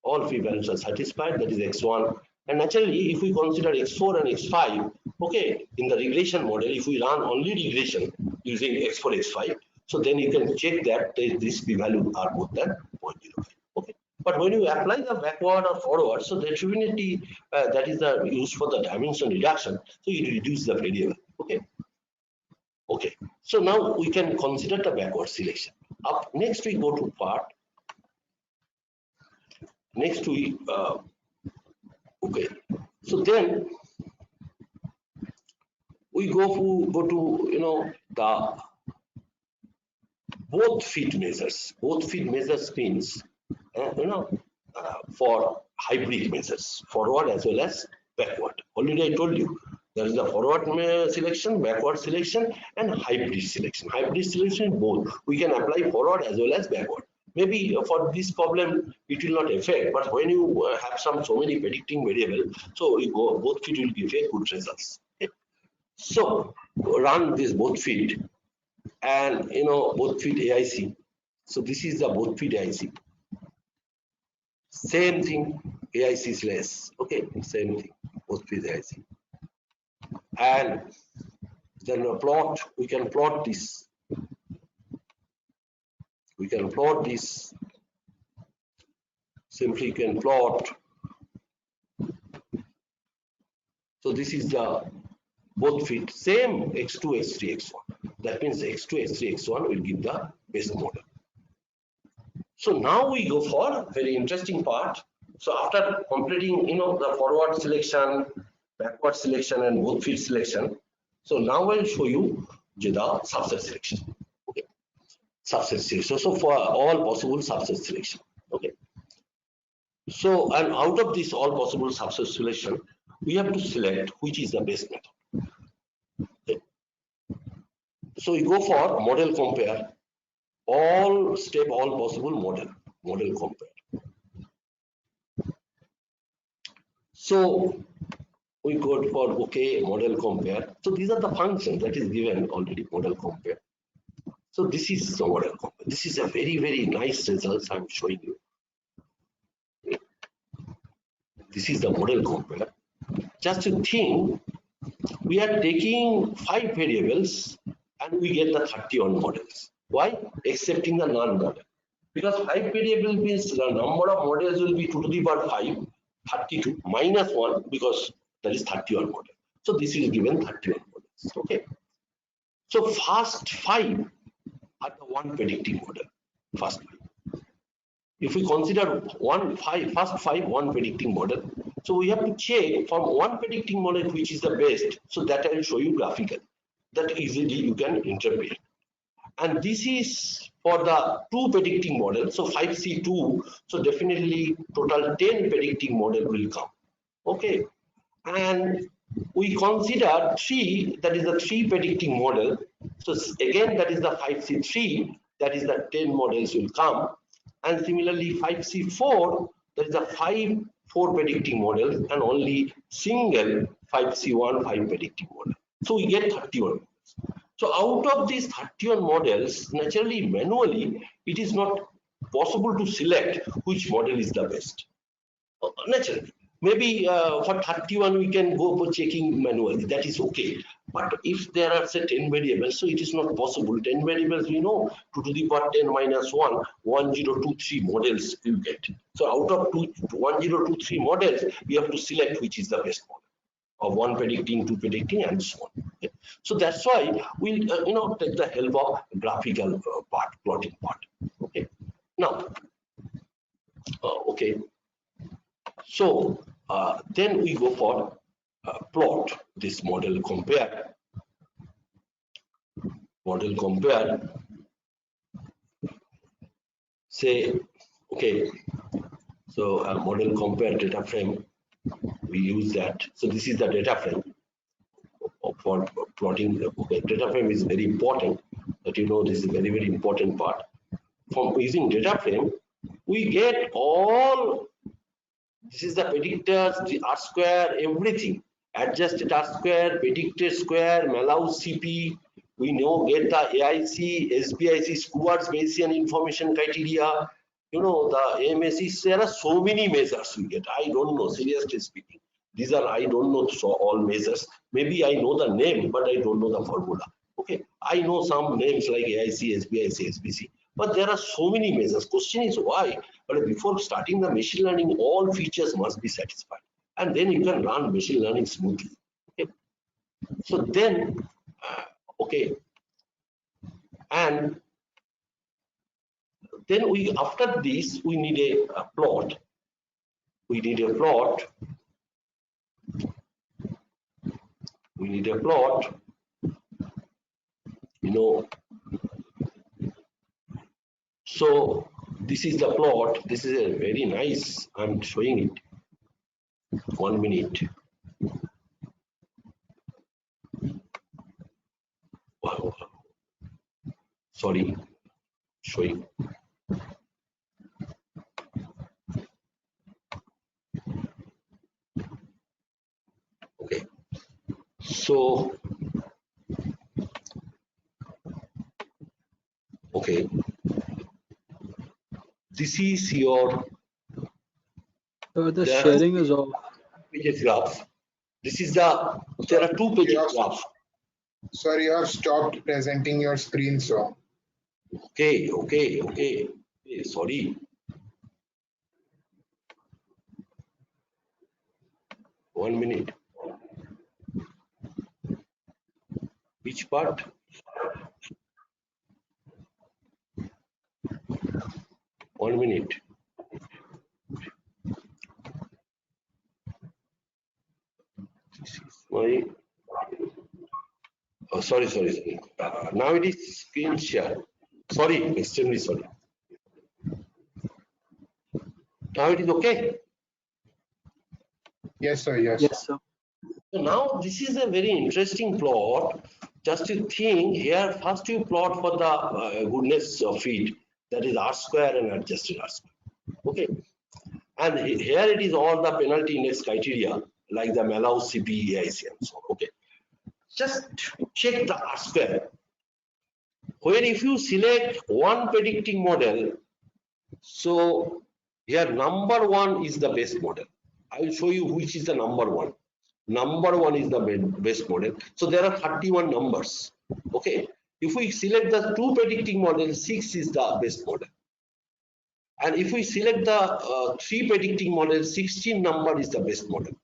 Speaker 2: All p-values are satisfied. That is x1. And naturally, if we consider x4 and x5, okay, in the regression model, if we run only regression using x4, x5, so then you can check that these p-values are more than 0.05. Okay. But when you apply the backward or forward, so the triviality that is used for the dimension reduction, so it reduces the variable. Okay. Okay. So now we can consider the backward selection. Up next we go to part. Next we okay. So then we go to the both fit measures. Both fit measures means for hybrid measures, forward as well as backward. Already I told you there is a forward selection, backward selection, and hybrid selection. Hybrid selection both. We can apply forward as well as backward. Maybe for this problem it will not affect, but when you have so many predicting variables, so both fit will give a good results. Okay. So run this both fit, and both fit AIC. So this is the both fit AIC. Same thing, AIC is less. Okay, same thing, both fit AIC. And then we can plot this. We can plot this. Simply can plot. So this is the both fit, same x2, x3, x1. That means x2, x3, x1 will give the best model. So now we go for very interesting part. So after completing, the forward selection, backward selection, and both fit selection. So now I'll show you the subset selection. Okay, subset selection. So for all possible subset selection. Okay. So and out of this all possible subset selection, we have to select which is the best method. Okay. So we go for model compare. All possible model compare. So we go for model compare. So these are the functions that is given already, model compare. So this is the model compare. This is a very, very nice results I'm showing you. This is the model compare. Just to think, we are taking 5 variables and we get the 31 models. Why? Accepting the non-model. Because 5 variable means the number of models will be 2 to the power 5, 32 minus 1, because that is 31 model. So this is given 31 models. Okay. So first 5 are the one predicting model. First 5. If we consider first 5 one predicting model, so we have to check from one predicting model which is the best. So that I will show you graphically. That easily you can interpret. And this is for the 2 predicting model. So 5C2. So definitely total 10 predicting model will come. Okay. And we consider 3, that is the 3 predicting model. So again, that is the 5C3, that is the 10 models will come. And similarly 5C4, that is the 4 predicting models, and only single 5C1, 5 predicting model. So we get 31 models. So out of these 31 models, naturally, manually, it is not possible to select which model is the best. Naturally, maybe for 31 we can go for checking manually. That is okay. But if there are say 10 variables, so it is not possible. 10 variables, 2 to the power 10 minus 1, 1023 models you get. So out of 1023 models, we have to select which is the best model. Of 1 predicting, 2 predicting, and so on. Okay. So that's why we'll take the help of graphical part, plotting part. Okay. Now, okay. So then we go for plot this model compare. Model compare. Say, okay. So a model compare data frame. We use that. So this is the data frame for plotting. Okay, data frame is very important. That this is a very, very important part. From using data frame, we get all This is the predictors, the R square, everything. Adjusted R square, predicted square, Mallow CP. We know get the AIC, SBIC, Stewart's Bayesian information criteria. You know the AMSC. There are so many measures we get. I don't know. Seriously speaking, these are I don't know so all measures. Maybe I know the name, but I don't know the formula. Okay, I know some names like AIC, SBIC, SBC. But there are so many measures. Question is why? But before starting the machine learning, all features must be satisfied, and then you can run machine learning smoothly. Okay. So then, okay, and then we after this we need a plot. We need a plot. We need a plot. You know. So this is the plot. This is a very nice. I'm showing it. 1 minute. Wow. Sorry, showing. Okay. So, okay. This is your.
Speaker 6: The sharing is off.
Speaker 2: Pages graph. This is the. There are 2 pages graph.
Speaker 3: Sir, you have stopped presenting your screen, sir.
Speaker 2: Okay. Sorry. 1 minute. Which part? One minute. This is my. Oh, sorry. Now it is screen share. Sorry, extremely sorry. Now it is okay.
Speaker 3: Yes, sir. Yes.
Speaker 6: Yes, sir.
Speaker 2: So now this is a very interesting plot. Just to think here, first you plot for the goodness of it, that is R square and adjusted R square. Okay. And here it is all the penalty index criteria like the Mallow CP, AIC and so on. Okay. Just check the R square. Where if you select one predicting model, so here number 1 is the best model. I will show you which is the number 1. Number 1 is the best model. So there are 31 numbers. Okay. If we select the 2 predicting models, 6 is the best model. And if we select the 3 predicting models, 16 number is the best model.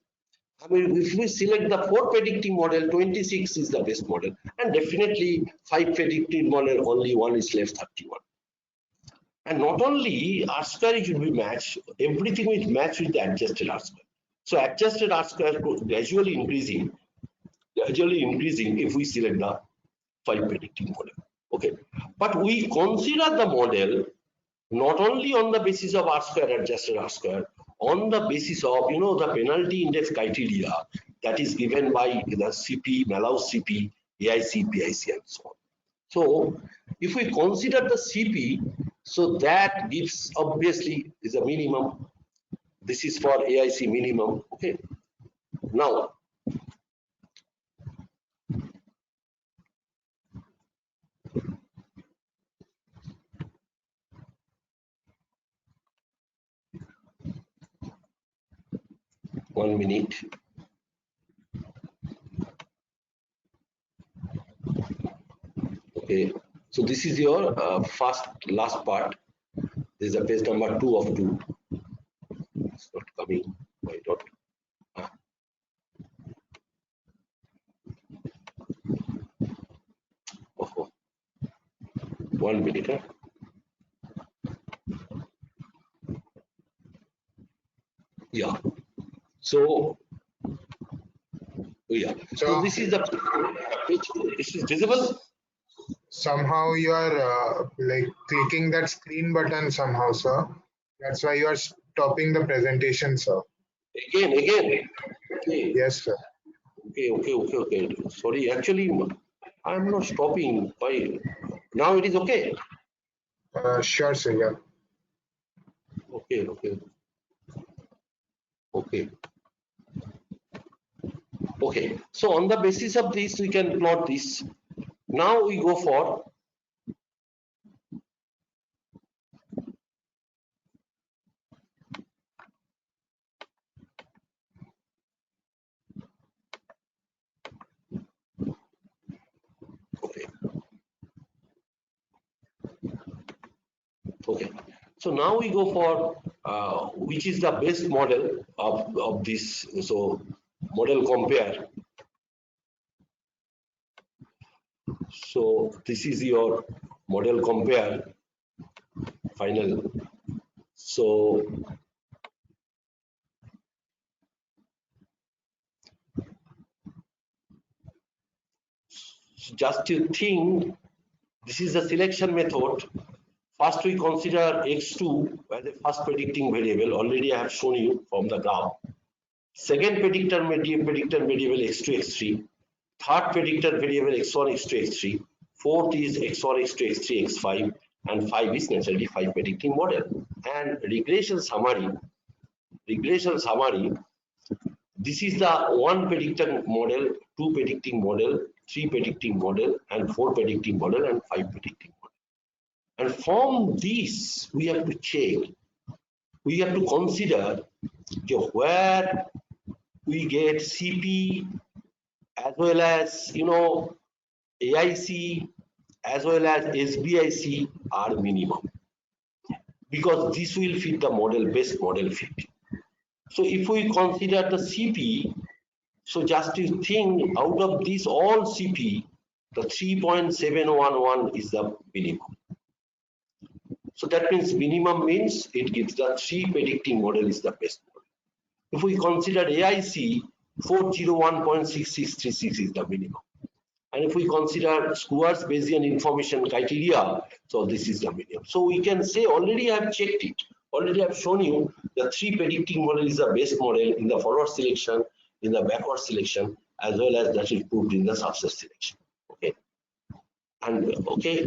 Speaker 2: I mean, if we select the 4 predicting model, 26 is the best model. And definitely 5 predicting model, only 1 is left, 31. And not only R square should be matched, everything will match with the adjusted R square. So adjusted R square gradually increasing if we select the 5 predicting model. Okay. But we consider the model not only on the basis of R square, adjusted R square, on the basis of, you know, the penalty index criteria that is given by the CP, Mallow CP, AIC, PIC and so on. So if we consider the CP, so that gives obviously is a minimum. This is for AIC minimum. Okay. Now, one minute. Okay. So this is your last part. This is the page number 2 of 2. It's not coming. Why not? Oh, 1 minute. Huh? Yeah. So yeah. So this is the page. This is visible.
Speaker 3: Somehow you are like clicking that screen button somehow, sir. That's why you are stopping the presentation, sir.
Speaker 2: Again. Okay.
Speaker 3: Yes, sir.
Speaker 2: Okay. Sorry, actually, I'm not stopping. Why? Now it is okay.
Speaker 3: Sure, sir. Yeah.
Speaker 2: Okay. Okay. Okay. So on the basis of this, we can plot this. Now we go for okay. Okay. So now we go for which is the best model of this. So model compare. So this is your model compare final. So just to think, this is the selection method. First we consider x2 as a first predicting variable. Already I have shown you from the graph. Second predictor variable x2, x3. Third predictor variable x1, x2, x3. Fourth is x1, x2, x3, x5. And 5 is naturally 5 predicting model. And regression summary. This is the 1 predicting model, 2 predicting model, 3 predicting model, and 4 predicting model, and 5 predicting model. And from this, we have to check. We have to consider where we get CP as well as AIC as well as SBIC are minimum, because this will fit the model, best model fit. So if we consider the CP, so just to think, out of this all CP, the 3.711 is the minimum. So that means minimum means it gives the 3 predicting model is the best model. If we consider AIC, 401.6636 is the minimum. And if we consider Square's Bayesian information criteria, so this is the minimum. So we can say already I have checked it. Already I have shown you the 3 predicting model is the best model in the forward selection, in the backward selection, as well as that is proved in the subset selection. Okay.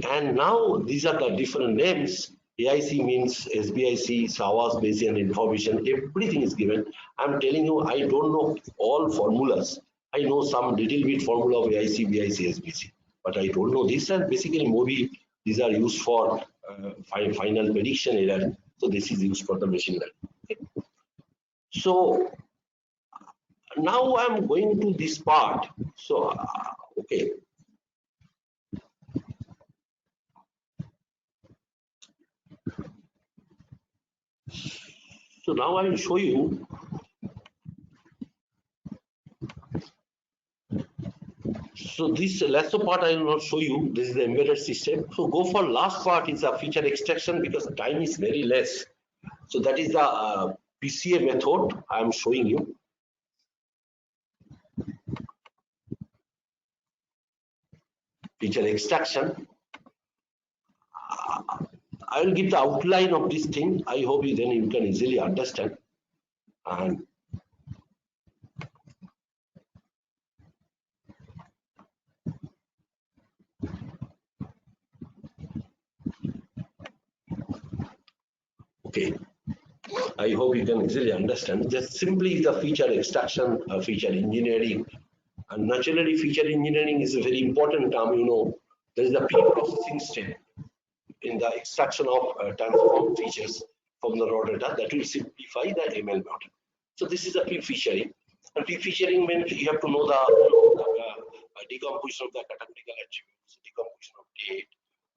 Speaker 2: And now these are the different names. AIC means SBIC, Sawa's Bayesian information, everything is given. I'm telling you, I don't know all formulas. I know some little bit formula of AIC, BIC, SBC, but I don't know this. And basically, maybe these are used for final prediction error. So this is used for the machine learning. Okay. So now I'm going to this part. So okay. So now I will show you. So this last part I will not show you. This is the embedded system. So go for last part is a feature extraction because the time is very less. So that is the PCA method I am showing you. Feature extraction. I will give the outline of this thing. I hope then you can easily understand. And okay, I hope you can easily understand. Just simply the feature extraction, feature engineering. And naturally, feature engineering is a very important term. There is a pre-processing step in the extraction of transform features from the raw data that will simplify the ML model. So this is a pre-featuring. And pre-featuring means you have to know the decomposition of the categorical attributes, decomposition of date.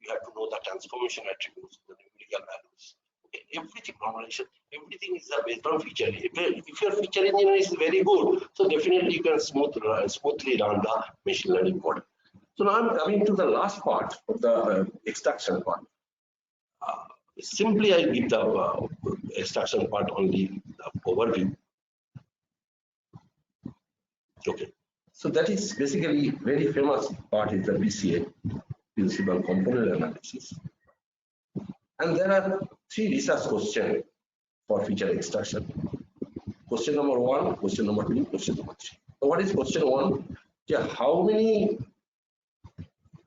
Speaker 2: You have to know the transformation attributes, the numerical values. Okay, everything, normalization, everything is based on featuring. If your feature engineering is very good, so definitely you can smoothly run the machine learning model. So now I'm coming to the last part of the extraction part. Simply I give the extraction part only the overview. Okay, so that is basically very famous part is the BCA, principal component analysis. And there are 3 research questions for feature extraction. Question number 1, question number 2, question number 3. So what is question 1? Yeah, how many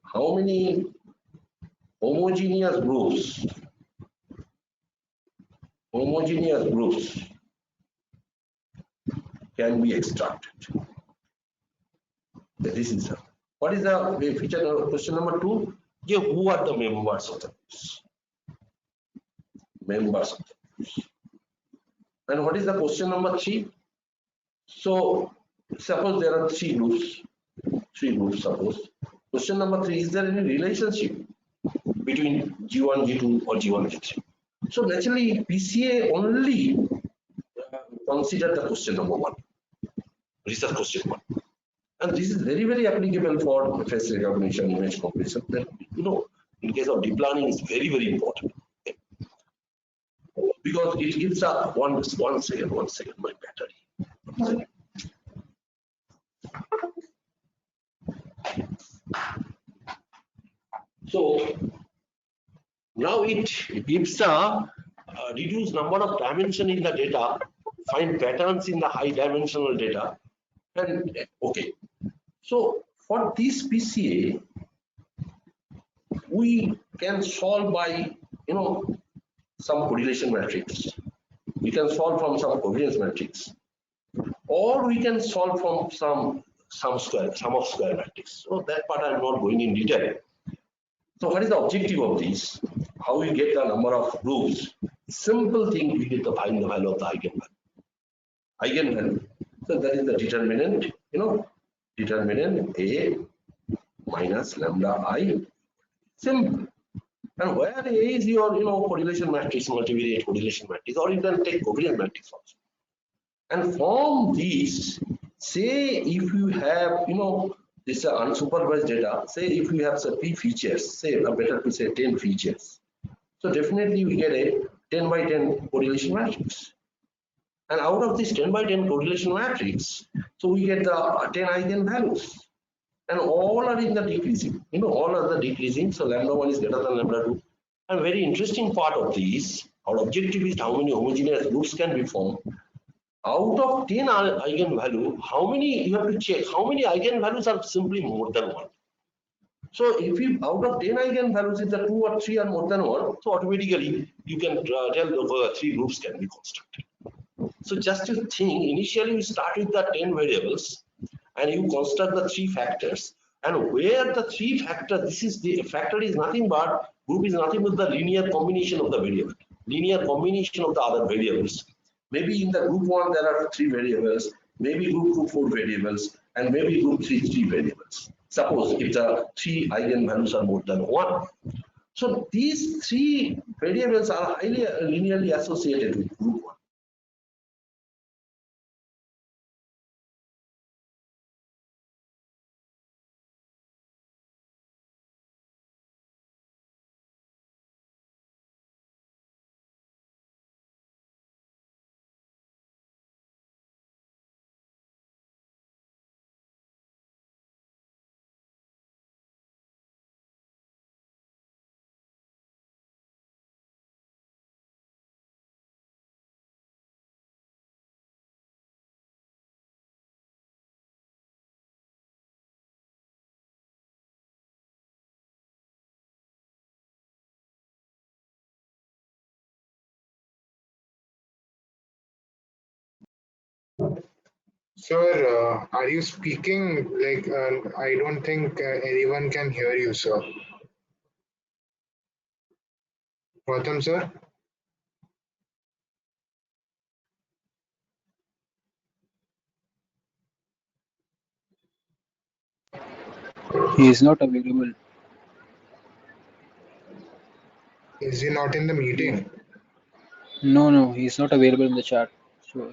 Speaker 2: homogeneous groups can be extracted. This is what is the feature question number 2? Yeah, who are the members of the groups? Members of the groups. And what is the question number 3? So suppose there are three groups suppose. Question number 3, is there any relationship between G1, G2 or G1, G3? So naturally PCA only consider the question number 1, research question 1. And this is very, very applicable for face recognition, image comprehension. That, in case of deep learning is very, very important. Because it gives up one second, my battery. So now it gives a reduced number of dimension in the data, find patterns in the high dimensional data, and okay. So for this PCA, we can solve by some correlation matrix. We can solve from some covariance matrix, or we can solve from some sum of square matrix. So that part I am not going in detail. So what is the objective of this? How we get the number of groups? Simple thing, we get to find the value of the eigenvalue. Eigenvalue. So that is the determinant. Determinant A minus lambda I. Simple. And where A is your correlation matrix, multivariate correlation matrix, or you can take covariance matrix also. And from these, say if you have this unsupervised data, say if you have some p features, say better to say 10 features. So definitely we get a 10 by 10 correlation matrix. And out of this 10 by 10 correlation matrix, so we get the 10 eigenvalues. And all are in the decreasing, all are the decreasing. So lambda 1 is greater than lambda 2. And very interesting part of this, our objective is how many homogeneous groups can be formed. Out of 10 eigenvalue, how many you have to check, how many eigenvalues are simply more than 1. So if you out of 10 eigenvalues, if the 2 or 3 are more than 1, so automatically you can tell the 3 groups can be constructed. So just to think, initially you start with the 10 variables and you construct the 3 factors, and where the 3 factor, this is the factor is nothing but group is nothing but the linear combination of the variable, linear combination of the other variables. Maybe in the group 1 there are 3 variables, maybe group 2 4 variables, and maybe group 3 3 variables. Suppose if the 3 eigenvalues are more than 1. So these 3 variables are highly linearly associated with group 1.
Speaker 3: Sir, are you speaking? Like, I don't think anyone can hear you, sir. Gautam, sir?
Speaker 6: He is not available.
Speaker 3: Is he not in the meeting?
Speaker 6: No, he's not available in the chat. So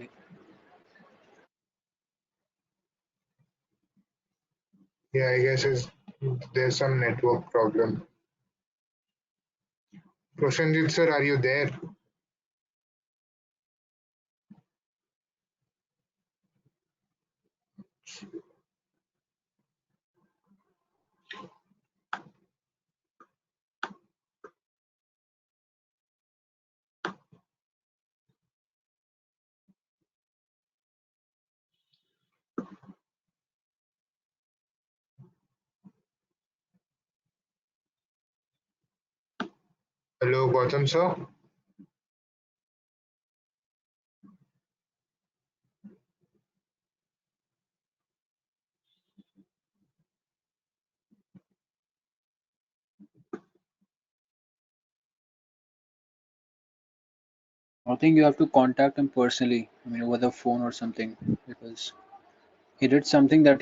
Speaker 3: Yeah, I guess there's some network problem. Prashanjit, sir, are you there? Hello, Gautam, sir?
Speaker 6: I think you have to contact him personally. I mean, over the phone or something, because he did something that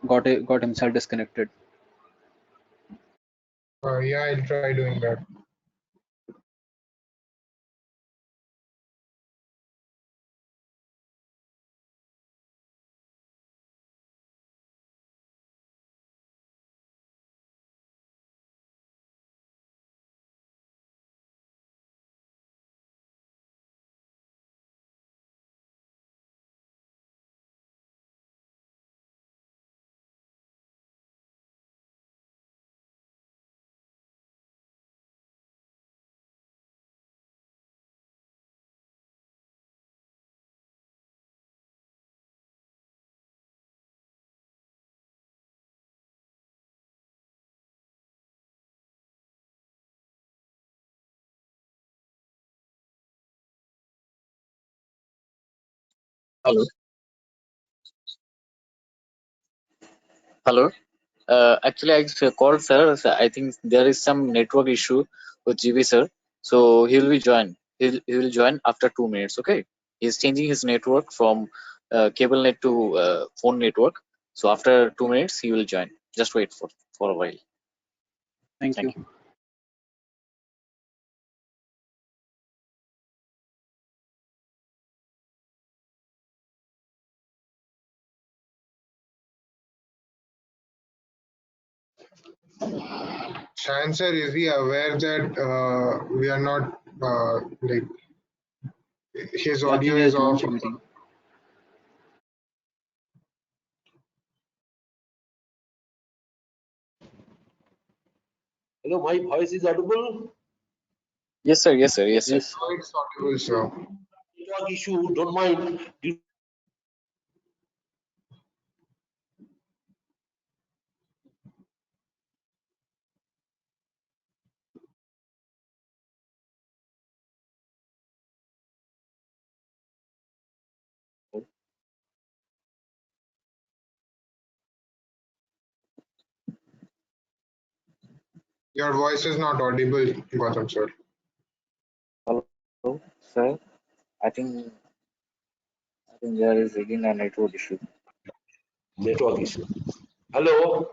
Speaker 6: got himself disconnected.
Speaker 3: Yeah, I'll try doing that.
Speaker 4: Hello. Hello. Actually, I called sir. I think there is some network issue with GB sir. So he will be join. He will join after 2 minutes. Okay. He's changing his network from cable net to phone network. So after 2 minutes, he will join. Just wait for a while.
Speaker 6: Thank
Speaker 4: Thank
Speaker 6: you.
Speaker 4: you.
Speaker 3: Shan sir, is he aware that we are not like his
Speaker 6: Yeah, I
Speaker 3: audio
Speaker 6: think there's
Speaker 3: is
Speaker 6: no one
Speaker 3: off?
Speaker 6: submitting.
Speaker 2: Hello, my voice is audible.
Speaker 4: Yes, sir. Yes, sir. Yes, sir.
Speaker 6: Yes.
Speaker 3: Oh, it's audible, sir.
Speaker 2: Network issue, don't mind.
Speaker 3: Your voice is not audible, Gautam sir.
Speaker 4: Hello, sir. I think there is again a network issue.
Speaker 2: Network issue. Hello,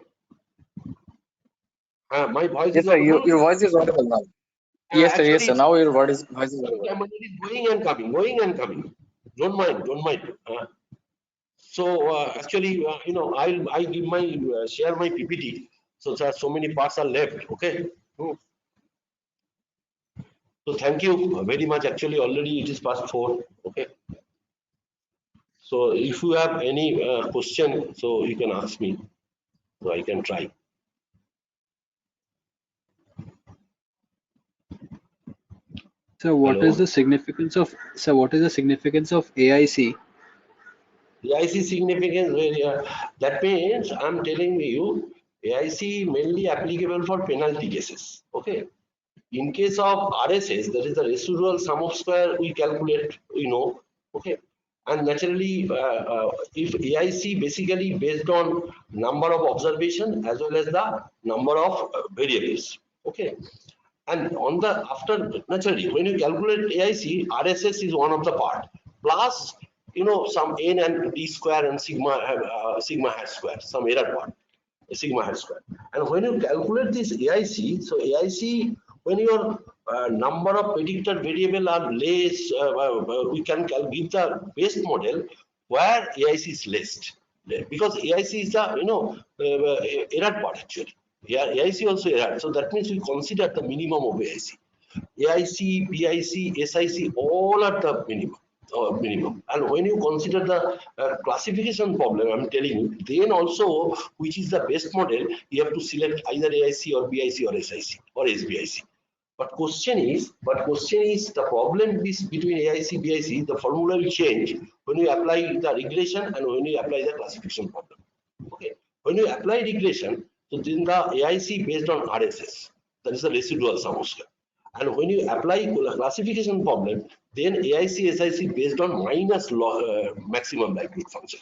Speaker 2: my voice
Speaker 4: Yes,
Speaker 2: is
Speaker 4: sir.
Speaker 2: audible.
Speaker 4: Your voice is audible now. Yes, sir. Yes,
Speaker 2: Actually,
Speaker 4: sir.
Speaker 2: it's
Speaker 4: Now your voice is audible.
Speaker 2: camera is going and coming, going and coming. Don't mind, don't mind. So actually, I give my share my PPT. So there are so many parts are left. Okay. So thank you very much. Actually, already it is past 4. Okay. So if you have any question, so you can ask me. So I can try.
Speaker 6: So what is
Speaker 2: Hello.
Speaker 6: the significance of AIC?
Speaker 2: The AIC significance, that means I'm telling you, AIC mainly applicable for penalty cases. Okay. In case of RSS, that is the residual sum of square we calculate, okay. And naturally, if AIC basically based on number of observation as well as the number of variables, okay. And on the after naturally when you calculate AIC, RSS is one of the part plus some n and d square and sigma hat square, some error part sigma hat square. And when you calculate this AIC, so AIC when your number of predicted variable are less, we can give the best model where AIC is less because AIC is the error part actually. Yeah, AIC also error. So that means we consider the minimum of AIC. AIC, BIC, SIC, all are the minimum. And when you consider the classification problem, I'm telling you, then also which is the best model, you have to select either AIC or BIC or SIC or SBIC. But question is the problem is between AIC, BIC, the formula will change when you apply the regression and when you apply the classification problem. Okay. When you apply regression, so then the AIC based on RSS, that is the residual sum of square. And when you apply classification problem, then AIC, SIC based on minus maximum likelihood function.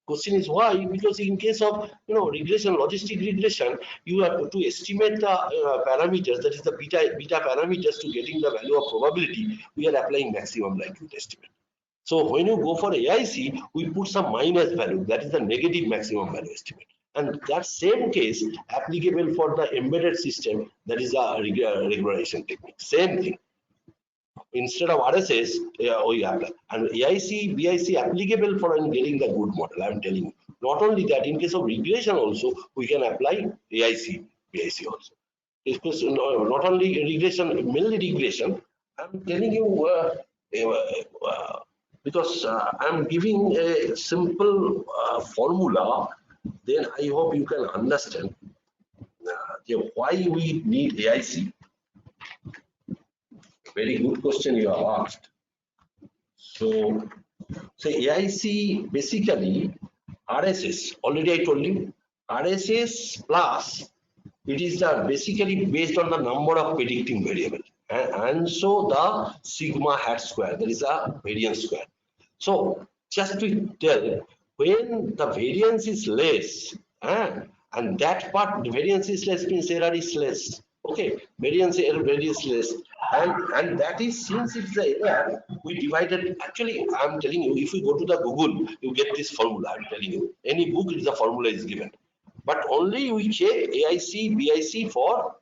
Speaker 2: Question is why? Because in case of regression, logistic regression, you have to estimate the parameters, that is the beta parameters, to getting the value of probability. We are applying maximum likelihood estimate. So when you go for AIC, we put some minus value, that is the negative maximum value estimate. And that same case applicable for the embedded system, that is a regression technique. Same thing. Instead of RSS, we apply. And AIC, BIC applicable for getting the good model, I am telling you. Not only that, in case of regression also, we can apply AIC, BIC also. Because not only regression, mainly regression, I'm telling you, because I'm giving a simple formula, then I hope you can understand why we need AIC. Very good question you have asked. So, AIC basically RSS. Already I told you, RSS plus it is basically based on the number of predicting variable, and so the sigma hat square, there is a variance square. So just to tell, when the variance is less, and that part, the variance is less means error is less. Okay, variance is less, and that is, since it's the error, we divided. Actually, I'm telling you, if you go to the Google, you get this formula. I'm telling you, any book, the formula is given. But only we check AIC, BIC for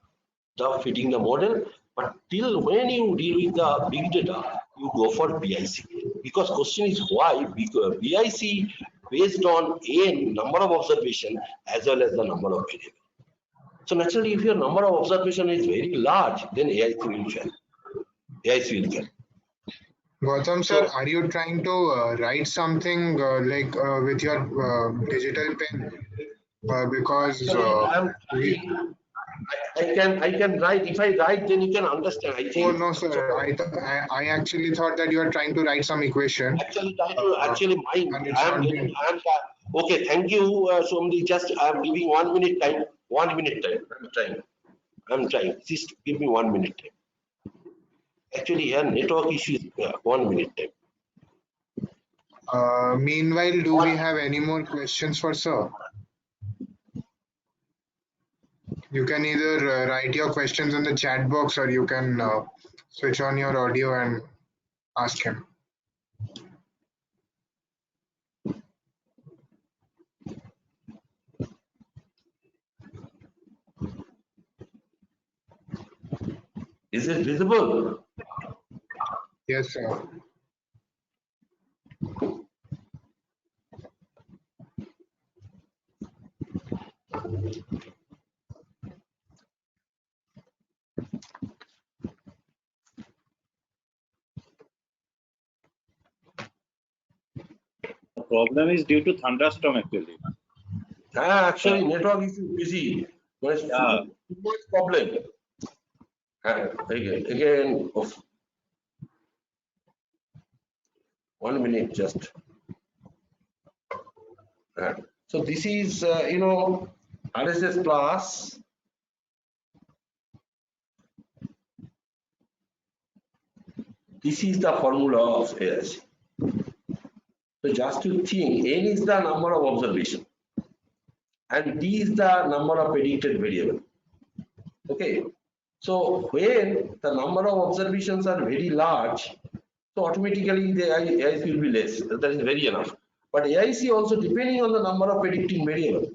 Speaker 2: the fitting the model. But till when you deal with the big data, you go for BIC. Because question is why? Because BIC based on n number of observation as well as the number of variable. So naturally, if your number of observation is very large, then AIC will fail. AIC will fail.
Speaker 3: Gautam sir, are you trying to write something with your digital pen? Because
Speaker 2: I can write. If I write, then you can understand. I think.
Speaker 3: Oh no, sir. I actually thought that you are trying to write some equation.
Speaker 2: Actually, okay. Thank you, Somdi. Just I am giving 1 minute time. 1 minute time. I'm trying. Just give me 1 minute time. Actually, here network issues. 1 minute time.
Speaker 3: Meanwhile, do we have any more questions for sir? You can either write your questions in the chat box, or you can switch on your audio and ask him.
Speaker 2: Is it visible?
Speaker 3: Yes, sir.
Speaker 8: The problem is due to thunderstorm actually.
Speaker 2: Actually, network is busy. There's too much problem. Again, 1 minute just. So this is, RSS plus. This is the formula of AIC. So just to think, n is the number of observation, and d is the number of predicted variable. Okay. So when the number of observations are very large, so automatically the AIC will be less. That is very enough. But AIC also depending on the number of predicting variable.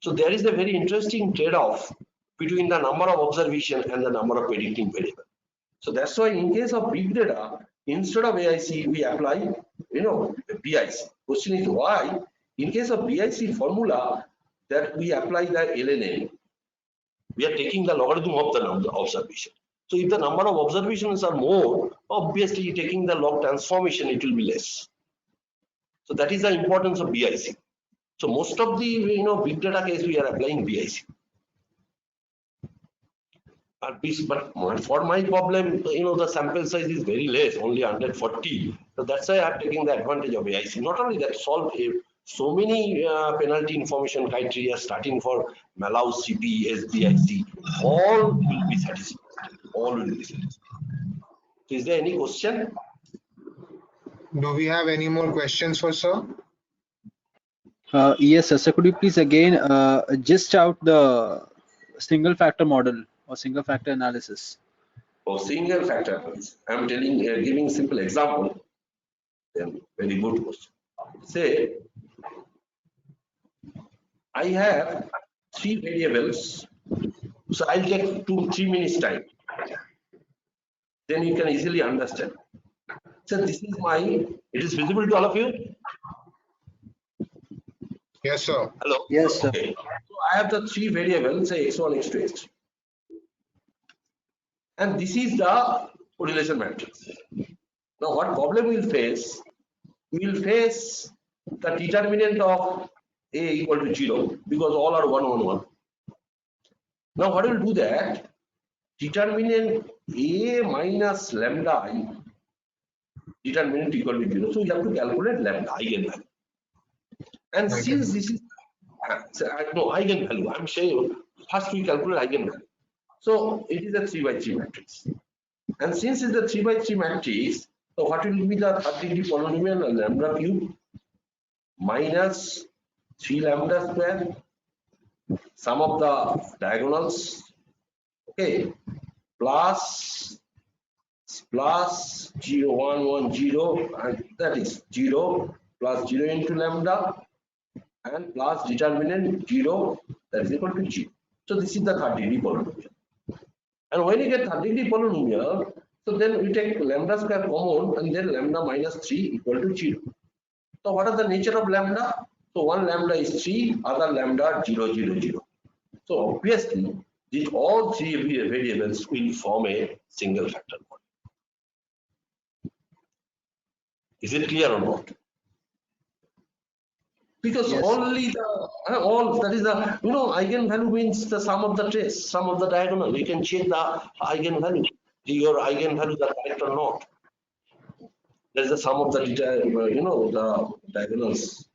Speaker 2: So there is a very interesting trade-off between the number of observation and the number of predicting variable. So that's why in case of big data, instead of AIC, we apply, BIC. Question is why? In case of BIC formula, that we apply the LNN. We are taking the logarithm of the number of observation. So if the number of observations are more, obviously taking the log transformation, it will be less. So that is the importance of BIC. So most of the big data case we are applying BIC. But for my problem, the sample size is very less, only 140. So that's why I'm taking the advantage of AIC. Not only that, solve so many penalty information criteria starting for Mallow, CP, SBIC, all will be satisfied. All will be satisfied. So is there any question?
Speaker 3: Do we have any more questions for sir?
Speaker 6: Yes, sir. So could you please again gist out the single factor model or single factor analysis?
Speaker 2: For single factor analysis, I'm telling, giving simple example. Then very good question. Say I have three variables, so I'll take 3 minutes time. Then you can easily understand. So this is my. It is visible to all of you.
Speaker 3: Yes, sir.
Speaker 2: Hello.
Speaker 6: Yes, sir.
Speaker 2: Okay. So I have the three variables, say x1, x2, x3. And this is the correlation matrix. Now, what problem we'll face? We'll face the determinant of A equal to 0 because all are 1, 1, 1. Now, what we'll do that? Determinant A minus lambda I, determinant equal to 0. So, you have to calculate lambda eigenvalue. And since this is no eigenvalue, I'm saying first we calculate eigenvalue. So, it is a 3 by 3 matrix. And since it's a 3 by 3 matrix, so what will be the third degree polynomial lambda cube minus 3 lambda square, sum of the diagonals, okay, plus 0, 1, 1, 0, and that is 0 plus 0 into lambda and plus determinant 0, that is equal to 0. So this is the third degree polynomial. And when you get third degree polynomial, so then we take lambda square common and then lambda minus 3 equal to 0. So what is the nature of lambda? So one lambda is 3, other lambda 0, 0, 0. So obviously, all three variables will form a single factor model. Is it clear or not? Because
Speaker 3: Yes,
Speaker 2: only the all that is the eigenvalue means the sum of the trace, sum of the diagonal. You can check the eigenvalue. Your eigenvalues are correct or not. There is the sum of the the diagonals.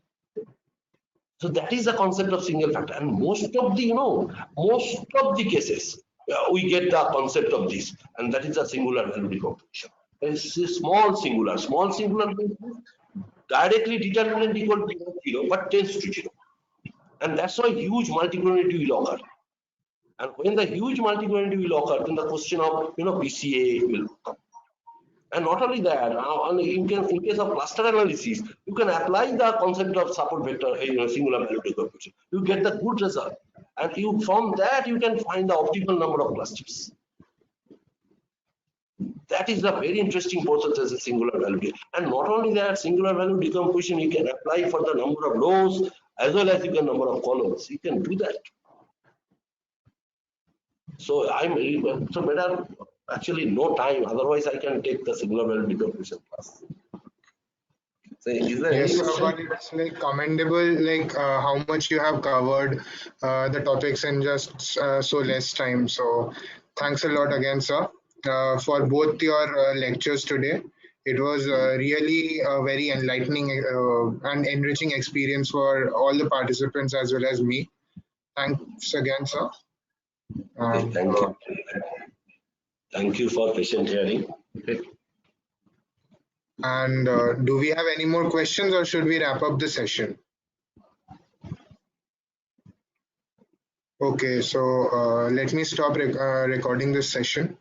Speaker 2: So that is the concept of single factor, and most of the cases we get the concept of this, and that is the singular value decomposition. It's a small singular means directly determinant equal to 0, but tends to 0, and that's why huge multiplicity will occur. And when the huge multiplicity will occur, then the question of PCA will come. And not only that, in case of cluster analysis, you can apply the concept of support vector, singular value decomposition. You get the good result, and from that you can find the optimal number of clusters. That is the very interesting process as a singular value. And not only that, singular value decomposition you can apply for the number of rows as well as number of columns. You can do that. So better actually no time. Otherwise, I can take the singular value decomposition class. So is there any
Speaker 3: yes, sir,
Speaker 2: question?
Speaker 3: but it's like commendable, like how much you have covered the topics in just so less time. So thanks a lot again, sir, for both your lectures today. It was really a very enlightening and enriching experience for all the participants as well as me. Thanks again, sir.
Speaker 2: Okay, thank you. Thank you for patient hearing. Okay.
Speaker 3: And do we have any more questions or should we wrap up the session? Okay, so let me stop recording this session.